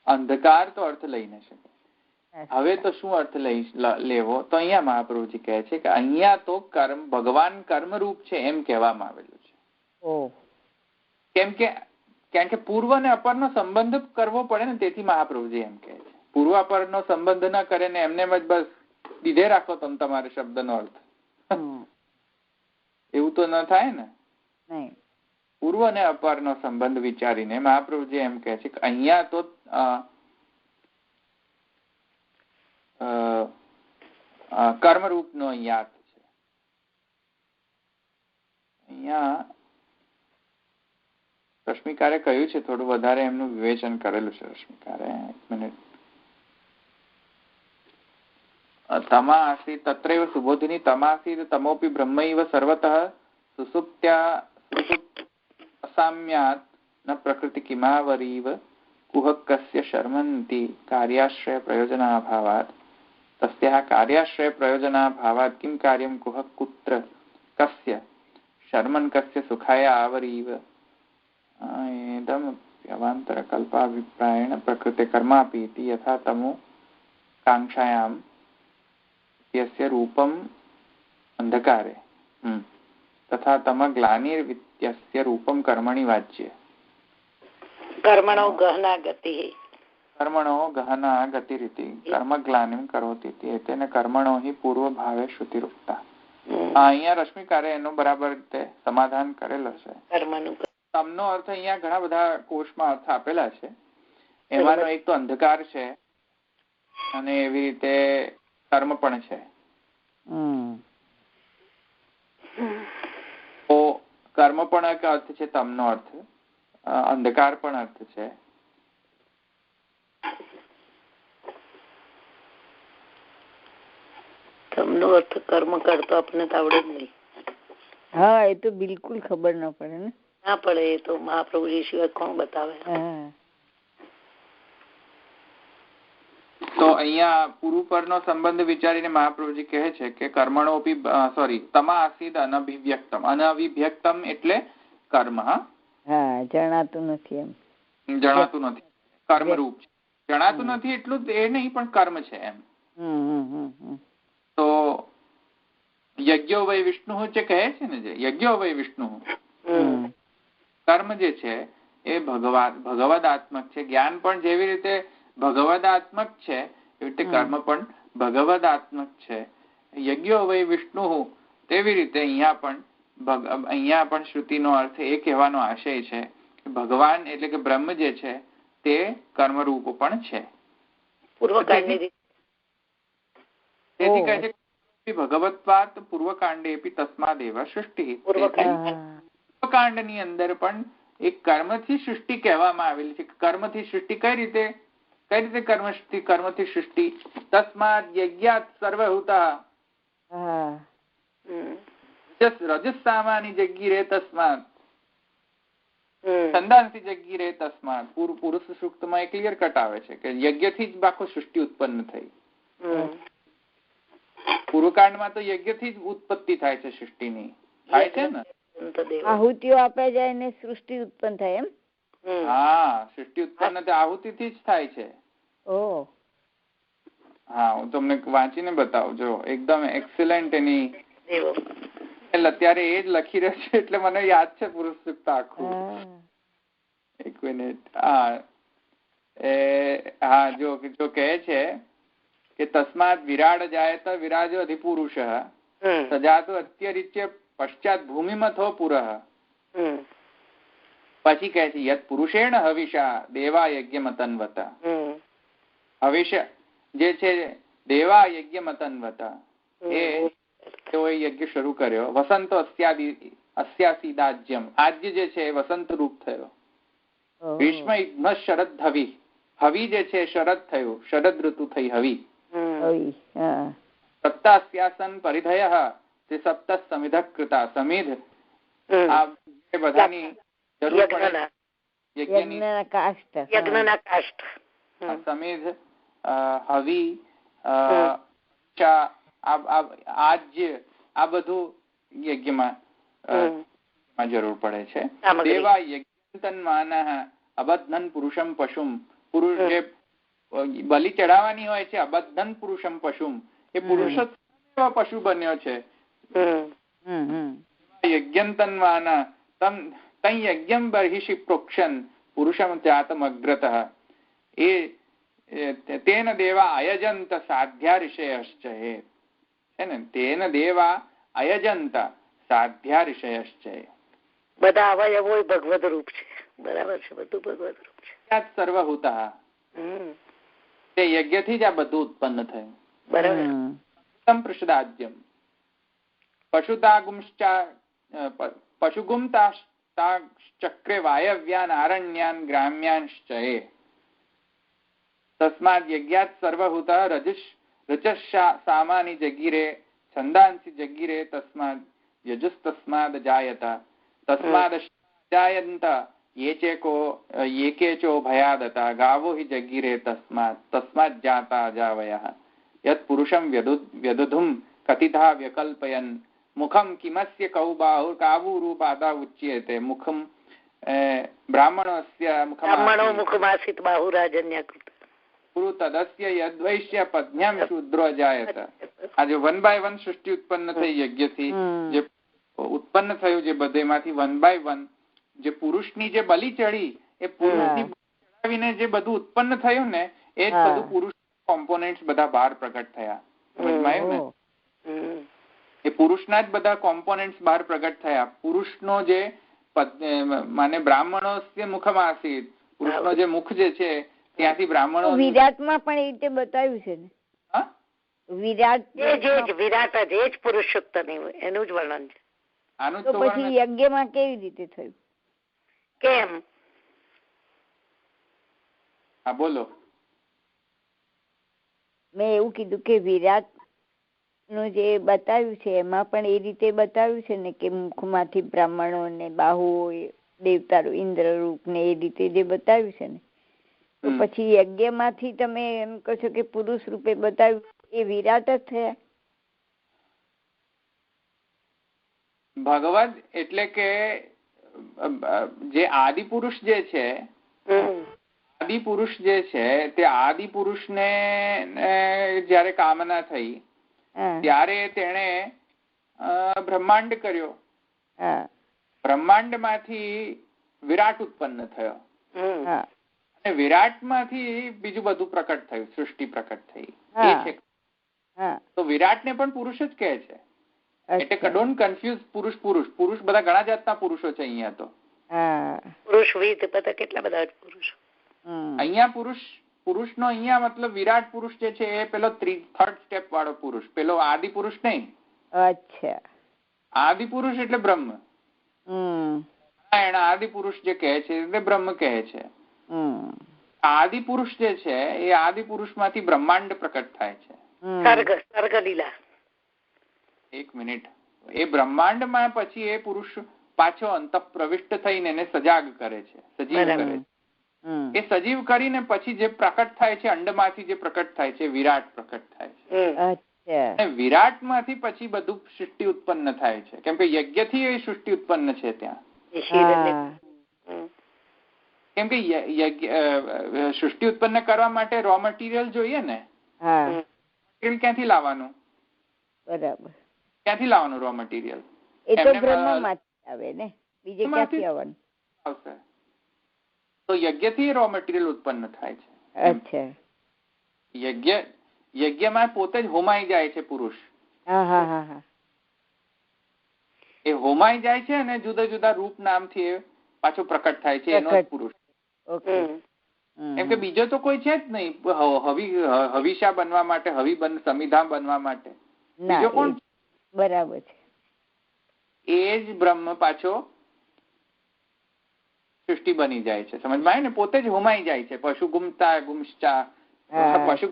અંધકાર તો અર્થ લઈ ન શકે. હવે તો શું અર્થ લેવો? તો અહીંયા મહાપ્રભુજી કહે છે કે અહીંયા તો કર્મ ભગવાન કર્મરૂપ છે એમ કહેવામાં આવેલું છે. કેમ કે પૂર્વ અને અપરનો સંબંધ કરવો પડે ને, તેથી મહાપ્રભુજી એમ કહે છે. પૂર્વ અપરનો સંબંધ ન કરે ને એમને જ બસ દીધે રાખો તમે તમારે શબ્દનો અર્થ. એવું તો ન થાય ને. પૂર્વ અને અપરનો સંબંધ વિચારીને મહાપ્રભુજી એમ કહે છે કે અહીંયા તો કર્મરૂપ નો અહીંયા અર્થ છે. અહીંયા રશ્મિકારે કહ્યું છે, થોડું વધારે એમનું વિવેચન કરેલું છે રશ્મિકારે. એક મિનિટ. તમાસી તત્રૈવ સુબોધિની તમાસી તમોપી બ્રહ્મૈવ સર્વતઃ સુસુપ્ત્યા અસામ્યાત ન પ્રકૃતિ કિમાવરીવ કુહકસ્ય શર્મંતિ કાર્યાશ્રય પ્રયોજનાભાવાત તસ્યાઃ કાર્યાશ્રય પ્રયોજનાભાવાત કિમ કાર્યમ કુહક કુત્ર કસ્ય શર્મન કસ્ય સુખાય આવરીવ एदमप्यवान्तरकल्पाभिप्रायेण प्रकृते कर्मापि इति यथा तमो कांक्षायां यस्य रूपम् अंधकारे तथा तमग्लानिर्वित्यस्य रूपं कर्मणि वाच्ये कर्मणो गहना गतिः कर्मणो गहना गतिरिति कर्मग्लानिं करोति इति एतेन कर्मणो हि पूर्वभावे श्रुतिरुक्ता અહીંયા રશ્મિકારે એનું બરાબર રીતે સમાધાન કરેલો છે. તમનો અર્થ અહીંયા ઘણા બધા કોષમાં અર્થ આપેલા છે. એમાંનો એક તો અંધકાર છે અને એવી રીતે કર્મ પણ છે. તો કર્મ પણ એક અર્થ છે, તમનો અર્થ અંધકાર પણ અર્થ છે. તમનો અર્થ કર્મ કરતો આપણને તો આવડે જ નહીં. હા, એ તો બિલકુલ ખબર ન પડે ને. ના પડે, એ તો મહાપ્રભુજી સિવાય કોણ બતાવે. તો અહીંયા પૂર્વ પરનો સંબંધ વિચારીને મહાપ્રભુજી કહે છે કે કર્મણોપી તમા આસીદ અનભિવ્યક્તમ. અનભિવ્યક્તમ એટલે કર્મ. હા, જણાતું નથી એમ. જણાતું નથી, કર્મ રૂપ છે. જણાતું નથી એટલું એ નહીં, પણ કર્મ છે એમ. તો યજ્ઞો વૈ વિષ્ણુ જે કહે છે ને, જે યજ્ઞો વૈ વિષ્ણુ કર્મ જે છે એ ભગવદાત્મક છે. જ્ઞાન પણ જેવી રીતે ભગવદાત્મક છે એવી રીતે કર્મ પણ ભગવદાત્મક છે. યજ્ઞો વૈ વિષ્ણુ તેવી રીતે અહીંયા પણ શ્રુતિનો અર્થ એ કહેવાનો આશય છે કે ભગવાન એટલે કે બ્રહ્મ જે છે તે કર્મરૂપ પણ છે. તેથી કહે છે ભગવત્વાત પૂર્વકાંડેપી તસ્માદેવ સૃષ્ટિ. પૂર્વકાંડની અંદર પણ એક કર્મથી સૃષ્ટિ કહેવામાં આવેલી છે. કર્મથી સૃષ્ટિ કઈ રીતે કર્મથી સૃષ્ટિ? તસ્માદ યજ્ઞાત સર્વહૂતા રજસામાની જગીરે તસ્માત છંદાંસી જગીરે તસ્માત. પુરુષ સૂક્તમાં એ ક્લિયર કટ આવે છે કે યજ્ઞથી જ આખો સૃષ્ટિ ઉત્પન્ન થઈ. પૂર્વકાંડમાં તો યજ્ઞથી જ ઉત્પત્તિ થાય છે સૃષ્ટિની. થાય છે ને, આહુતિઓ આપે જાય ને સૃષ્ટિ ઉત્પન્ન થાય એમ. હા, સૃષ્ટિ ઉત્પન્ન આહુતિથી જ થાય છે. હા, હું તમને વાંચીને બતાવું. જો એકદમ એક્સેલન્ટ એની અત્યારે એ જ લખી રહ્યો છે એટલે મને યાદ છે પુરુષ સૂક્ત આખું. એક મિનિટ. હા, જો કહે છે કે તસ્માત વિરાડ જાયત વિરાજો અધિપુરુષ સજાતો અત્યરિચ્ય પશ્ચાત ભૂમિમથો પુરઃ. પછી કહે છે યત પુરુષેણ હવિષા દેવા યજ્ઞમતન્વતા. હવિષ જે છે દેવા યજ્ઞમતન્વતા એ તેઓએ યજ્ઞ શરૂ કર્યો. વસંતો અસ્યાસીદાજ્યમ. આજ્ય જે છે વસંત રૂપ થયો. ભીષ્મ ઇગ્ન શરદ હવિ. હવિ જે છે શરદ થયું, શરદ ઋતુ થઈ હવિ. સપ્તાસ્યાસન પરિધય તે સપ્ત સમિધ કૃતા. સમિધ આ બધાની જરૂર પડે. સમિધ, હવિ, આજ્ય આ બધું યજ્ઞમાં જરૂર પડે છે. દેવા યજ્ઞતન્માનઃ અબધ્ધન પુરુષમ પશુમ. પુરુષ જે બલિ ચડાવવાની હોય છે, અબધ્ધન પુરુષમ પશુમ, એ પુરુષ પશુ બન્યો છે. યજ્ઞતન્માન તં યજ્ઞમ બર્હિષિ પ્રોક્ષન પુરુષમ ત્યાતમગ્રતઃ. એ તેન દેવા અયજંત સાધ્યા ઋષયશ્ચ. છે ને, તેન દેવા અયજંત સાધ્યા ઋષયશ્ચ. બધા અવયવો ભગવદ રૂપ છે. બરાબર છે, બધું ભગવદ રૂપ છે. સર્વહૂતા તે યજ્ઞથી જ આ બધું ઉત્પન્ન થયું. બરાબર. પૃષદાદ્યમ પશુગુમતાશ્ચક્રે વાયવ્યાન આરણ્યાન ગ્રામ્યાંશ્ચયે. તસ્માદ યજ્ઞાત સર્વહૂતા રજસામાની જગીરે છંદાંસી જગીરે તસ્માદ યજુસ્તસ્માદ જાયતા. તસ્માદ જાયંત येकेचो भयादता गावो हि जगीरे तस्मात् जाता जावयः. यत् पुरुषं व्यदुधुं कथिता व्यकल्पयन् मुखं किमस्य कौ बाहुर्कावुरूपादा उच्यते. मुखं બ્રાહ્મણોસ્ય બ્રાહ્મણો મુખમાસીત બાહુરાજન્યકૃત પુરુ તદસ્ય યદ્વૈશ્ય પદ્ન્યામ શૂદ્રો જાયત. આ જે 1 by 1 સૃષ્ટિ ઉત્પન્ન થઈ યજ્ઞથી, જે ઉત્પન્ન થયું જે બધેમાંથી 1 by 1 જે પુરુષની જે બલિ ચડી એ પુરુષની ચડાવીને જે બધું ઉત્પન્ન થયું ને એ જ બધું પુરુષ કોમ્પોનેન્ટ્સ બધા બહાર પ્રગટ થયા. સમજમાં આવ્યું ને? એ પુરુષના જ બધા કોમ્પોનેન્ટ્સ બહાર પ્રગટ થયા. પુરુષનો જે માને બ્રાહ્મણો મુખમાસીત, પુરુષનો જે મુખ જે છે ત્યાંથી બ્રાહ્મણો. વિરાટમાં પણ એ રીતે બતાવ્યું છે ને? વિરાટ જ પુરુષોક્ત એનું જ વર્ણન છે. આનું તો પછી યજ્ઞમાં કેવી રીતે થયું? કેમ? હા બોલો. મેં એવું કીધું કે વિરાટ નું જે બતાવ્યું છે એમાં પણ એ રીતે બતાવ્યું છે ને કે મુખમાંથી બ્રાહ્મણો ને બાહુઓ દેવતા ઇન્દ્ર રૂપ ને એ રીતે જે બતાવ્યું છે ને, તો પછી યજ્ઞમાંથી તમે એમ કહો છો કે પુરુષ રૂપે બતાવ્યું, એ વિરાટ જ થયા? ભગવદ એટલે કે જે આદિ પુરુષ જે છે, આદિ પુરુષ જે છે તે આદિ પુરુષને જયારે કામના થઈ ત્યારે તેણે બ્રહ્માંડ કર્યો. બ્રહ્માંડ માંથી વિરાટ ઉત્પન્ન થયો અને વિરાટ માંથી બીજું બધું પ્રકટ થયું, સૃષ્ટિ પ્રકટ થઈ. એ છે. તો વિરાટ ને પણ પુરુષ જ કહે છે. એટલે ડોન્ટ કન્ફ્યુઝ પુરુષ પુરુષ પુરુષ બધા ઘણા જાતના પુરુષો છે અહીંયા. તો પુરુષ વિધ બધા કેટલા બધા પુરુષ અહીંયા પુરુષનો અહીંયા મતલબ વિરાટ પુરુષ જે છે એ પેલો 3rd સ્ટેપ વાળો પુરુષ, પેલો આદિ પુરુષ નહીં. અચ્છા. આદિ પુરુષ એટલે બ્રહ્મ. એના આદિ પુરુષ જે કહે છે એટલે બ્રહ્મ કહે છે. આદિ પુરુષ જે છે એ આદિ પુરુષ માંથી બ્રહ્માંડ પ્રકટ થાય છે. સર્ગ લીલા. એક મિનિટ. એ બ્રહ્માંડ માં પછી એ પુરુષ પાછો અંતઃ પ્રવિષ્ટ થઈને એને સજાગ કરે છે, સજીવ કરે છે. એ સજીવ કરીને પછી જે પ્રકટ થાય છે અંડમાંથી જે પ્રકટ થાય છે વિરાટ પ્રકટ થાય છે. અને વિરાટ માંથી પછી બધું સૃષ્ટિ ઉત્પન્ન થાય છે, કેમ કે યજ્ઞ થી એ સૃષ્ટિ ઉત્પન્ન છે ત્યાં. કેમ કે સૃષ્ટિ ઉત્પન્ન કરવા માટે રો મટીરિયલ જોઈએ ને. મટીરિયલ ક્યાંથી લાવવાનું? બરાબર. ક્યાંથી લાવવાનું રો મટીરિયલ? એ તો બ્રહ્મમાંથી આવે ને, બીજે ક્યાંથી આવવાનું? આવશે. તો યજ્ઞ થી રો મટીરિયલ ઉત્પન્ન થાય છે. અચ્છા. યજ્ઞમાં પોતે જ હોમાઈ જાય છે પુરુષ. એ હોમાઈ જાય છે અને જુદા જુદા રૂપ નામથી એ પાછો પ્રકટ થાય છે, એનો પુરુષ. કેમ કે બીજો તો કોઈ છે જ નહીં હવિષા બનવા માટે, સમિધા બનવા માટે. બીજો કોણ? બરાબર છે. એ જ બ્રહ્મ પાછો સૃષ્ટિ બની જાય છે. સમજમાં આવે ને? પોતે જ હોમાઈ જાય છે. પશુ ગુમતા ગુમશ્ચા, પશુ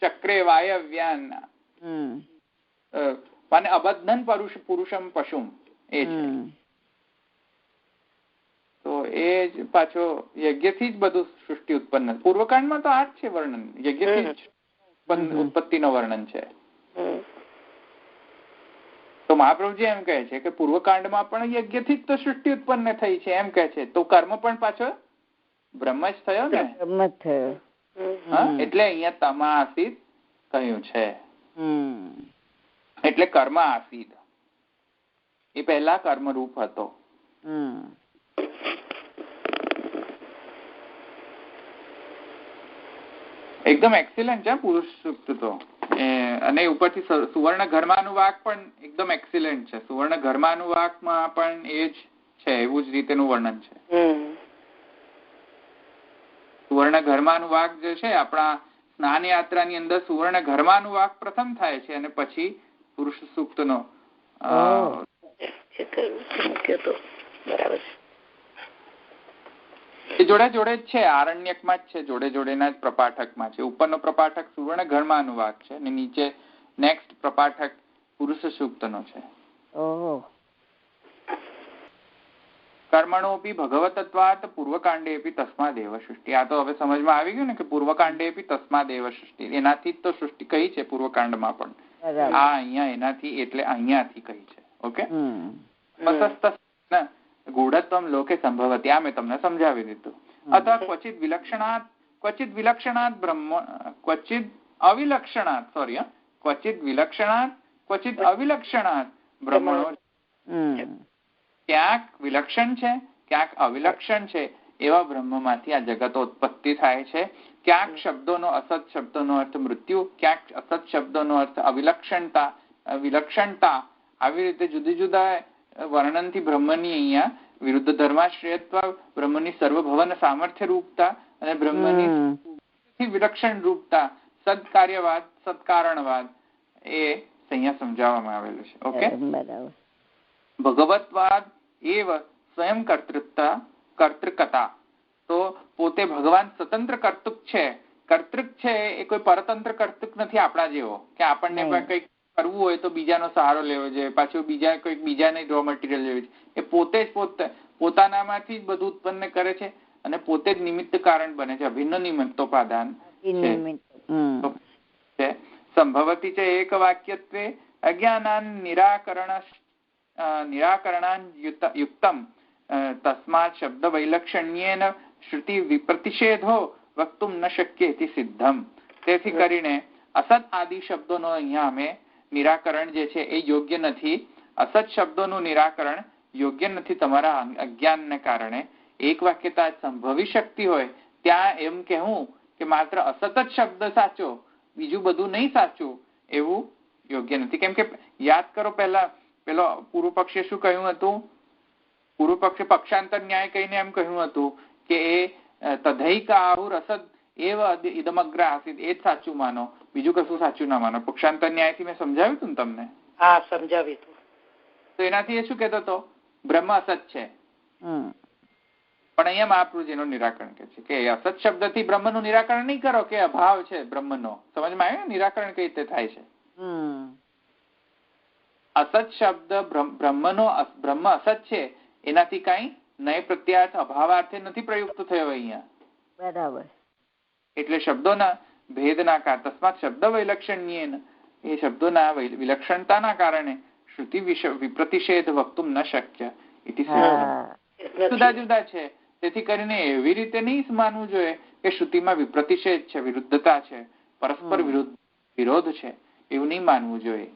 ચક્રે વાયવ્યાન અને અબદ્ધન પુરુષમ પશુમ. એ છે. તો એ જ પાછો યજ્ઞથી જ બધું સૃષ્ટિ ઉત્પન્ન. પૂર્વકાંડમાં તો આ જ છે વર્ણન, યજ્ઞથી જ ઉત્પત્તિનો વર્ણન છે. તો મહાપ્રભુજી એમ કહે છે કે પૂર્વકાંડમાં પણ યજ્ઞથી જ તો સૃષ્ટિ ઉત્પન્ન થઈ છે એમ કહે છે. તો કર્મ પણ પાછો બ્રહ્મ જ થયો ને. બ્રહ્મ થયો. એટલે અહીંયા તમાસીત કહ્યું છે. એટલે કર્મ આસીદ. એ પહેલા કર્મ રૂપ હતો. એકદમ એક્સિલન્ટ છે પુરુષ સૂક્ત તો. અને ઉપરથી સુવર્ણ ઘર્માનુવાક પણ એકદમ એક્સિલન્ટ છે. સુવર્ણ ઘર્માનુવાકમાં પણ એ જ છે, એવું જ રીતેનું વર્ણન છે. સુવર્ણ ઘર્માનુવાક જે છે આપણા સ્નાન યાત્રાની અંદર સુવર્ણ ઘર્માનુવાક પ્રથમ થાય છે અને પછી પુરુષ સૂક્તનો. એ જોડે જોડે જ છે, આરણ્યકમાં જ છે, જોડે જોડેના જ પ્રપાઠકમાં છે. ઉપરનો પ્રપાઠક સુવર્ણ ઘર્માનુવાક છે અને નીચે નેક્સ્ટ પ્રપાઠક પુરુષ સૂક્તનો છે. કર્મણોપી ભગવતત્વાત પૂર્વકાંડેપી તસ્માદેવ સૃષ્ટિ. આ તો હવે સમજમાં આવી ગયું ને કે પૂર્વકાંડેપી તસ્માદેવ સૃષ્ટિ. એનાથી જ તો સૃષ્ટિ કહી છે પૂર્વકાંડમાં પણ. આ અહીંયા એનાથી એટલે અહીંયાથી કહી છે. ઓકે. ગૂઢત્વમ લોકે સંભવતી, આ મેં તમને સમજાવી દીધું. અથવા ક્વચિત વિલક્ષણાત બ્રહ્મ, ક્વચિત અવિલક્ષણાત, સોરી, ક્વચિત વિલક્ષણાત ક્વચિત અવિલક્ષણાત બ્રહ્મણો, ક્યાંક વિલક્ષણ છે ક્યાંક અવિલક્ષણ છે એવા બ્રહ્મમાંથી આ જગતો ઉત્પત્તિ થાય છે. ક્યાંક શબ્દોનો અસત શબ્દોનો અર્થ મૃત્યુ, ક્યાંક અસત શબ્દોનો અર્થ અવિલક્ષણતા, વિલક્ષણતા, આવી રીતે જુદી જુદા વર્ણનથી બ્રહ્મની અહીંયા વિરુદ્ધ ધર્માશ્રયત્વ, બ્રહ્મની સર્વભવન સામર્થ્ય રૂપતા અને બ્રહ્મની વિલક્ષણ રૂપતા, સદકાર્યવાદ સત્કારણવાદ, એ અહીંયા સમજાવવામાં આવેલું છે. ઓકે, ભગવતવાદ એવ સ્વયં કર્તૃકતા, તો પોતે ભગવાન સ્વતંત્ર કર્તૃક છે. કર્તૃક છે એ કોઈ પરતંત્ર કર્તૃક નથી આપણા જેવો કે આપણને કંઈક કરવું હોય તો બીજાનો સહારો લેવો જોઈએ, પાછું બીજાને રો મટીરિયલ લેવું છે. એ પોતે જ પોતાનામાંથી જ બધું ઉત્પન્ન કરે છે અને પોતે જ નિમિત્ત કારણ બને છે. અભિન્ન નિમિત્તોપાદાન છે. સંભવતી છે એક વાક્યત્વે અજ્ઞાનાન નિરાકરણાન યુક્તમ તસ્માત શબ્દ વૈલક્ષણ્યેન શ્રુતિ વિપ્રતિષેધો વક્તુમ ન શક્ય ઇતિ સિદ્ધમ. તેથી કરીને અસત આદિ શબ્દોનો અહીંયા અમે નિરાકરણ જે છે એ યોગ્ય નથી. અસત શબ્દોનું નિરાકરણ યોગ્ય નથી તમારા અજ્ઞાનને કારણે. એક વાક્યતા સંભવી શકતી હોય ત્યાં એમ કહેવું કે માત્ર અસત જ શબ્દ સાચો, બીજું બધું નહીં સાચું, એવું યોગ્ય નથી. કેમ કે યાદ કરો, પેલો પૂર્વ પક્ષે શું કહ્યું હતું? પૂર્વ પક્ષે પક્ષાંતર ન્યાય કહીને એમ કહ્યું હતું કે એ તદૈક આહુર અસદ એવ ઇદમગ્ર આસિદ, એ જ સાચું માનો, બીજું કશું સાચું ના માનો. પક્ષાંતર ન્યાયથી મેં સમજાવ્યું હતું ને તમને? હા, સમજાવ્યું હતું. તો એનાથી એ શું કહેતો હતો? બ્રહ્મ અસત છે. પણ અહીંયા મહાપ્રભુજીનું નિરાકરણ કે છે કે અસત શબ્દથી બ્રહ્મનું નિરાકરણ નહીં કરો કે અભાવ છે બ્રહ્મનો. સમજમાં આવ્યું? નિરાકરણ કઈ રીતે થાય છે? અસત શબ્દ બ્રહ્મ અસત છે એનાથી કઈ નય પ્રત્યાર્થ અભાવાર્થે નથી પ્રયુક્ત થયો અહીંયા. બરાબર. એટલે શબ્દોના ભેદના કારણે, તસ્માત શબ્દ વૈલક્ષણ્યેન, એ શબ્દોના વિલક્ષણતાના કારણે શ્રુતિ વિપ્રતિષેધ વક્તુમ ન શક્ય. જુદા જુદા છે. તેથી કરીને એવી રીતે નહીં માનવું જોઈએ કે શ્રુતિમાં વિપ્રતિષેધ છે, વિરુદ્ધતા છે, પરસ્પર વિરોધ છે, એવું નહીં માનવું જોઈએ.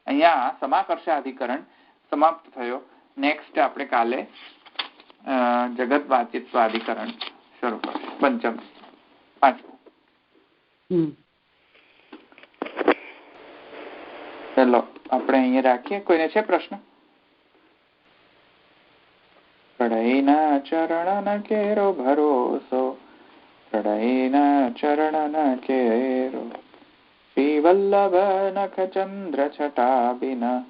અહીંયા સમાકર્ષાધિકરણ સમાપ્ત થયો. નેક્સ્ટ આપણે કાલે જગત વાચિત્વ અધિકરણ શરૂ કરશું. પંચમ, પાંચમું. ચલો આપણે અહીંયા રાખીએ. કોઈને છે પ્રશ્ન? ચઢઈના ચરણ કેરો ભરોસો, ચઢઈના ચરણ કેરો, શ્રી વલ્લભ નખ ચંદ્ર છટા બિના,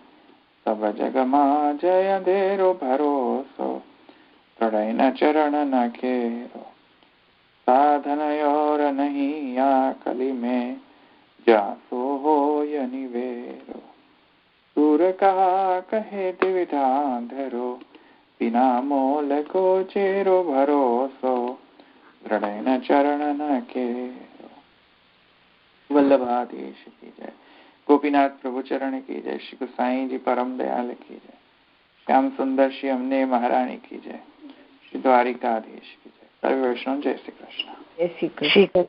સબ જગમાં જય ધેરો ભરોસો, ચઢઈના ચરણ કેરો, સાધન યોર નહીં આ કલી મેં, જાસો હોય નિવેરો, સુર કહા કહે દિવિધાંધરો, बिना मोल को चेरो भरोसो, दृढ़ चरण न केरो. वल्लभाधीश की जय. गोपीनाथ प्रभु चरण की जय. श्री गोसाई जी परम दयाल की जय. श्याम सुंदर श्री अमने महारानी की जय. श्री द्वारिकाधीश की जय. सर्व वैष्णव जय श्री कृष्ण. जय श्री कृष्ण.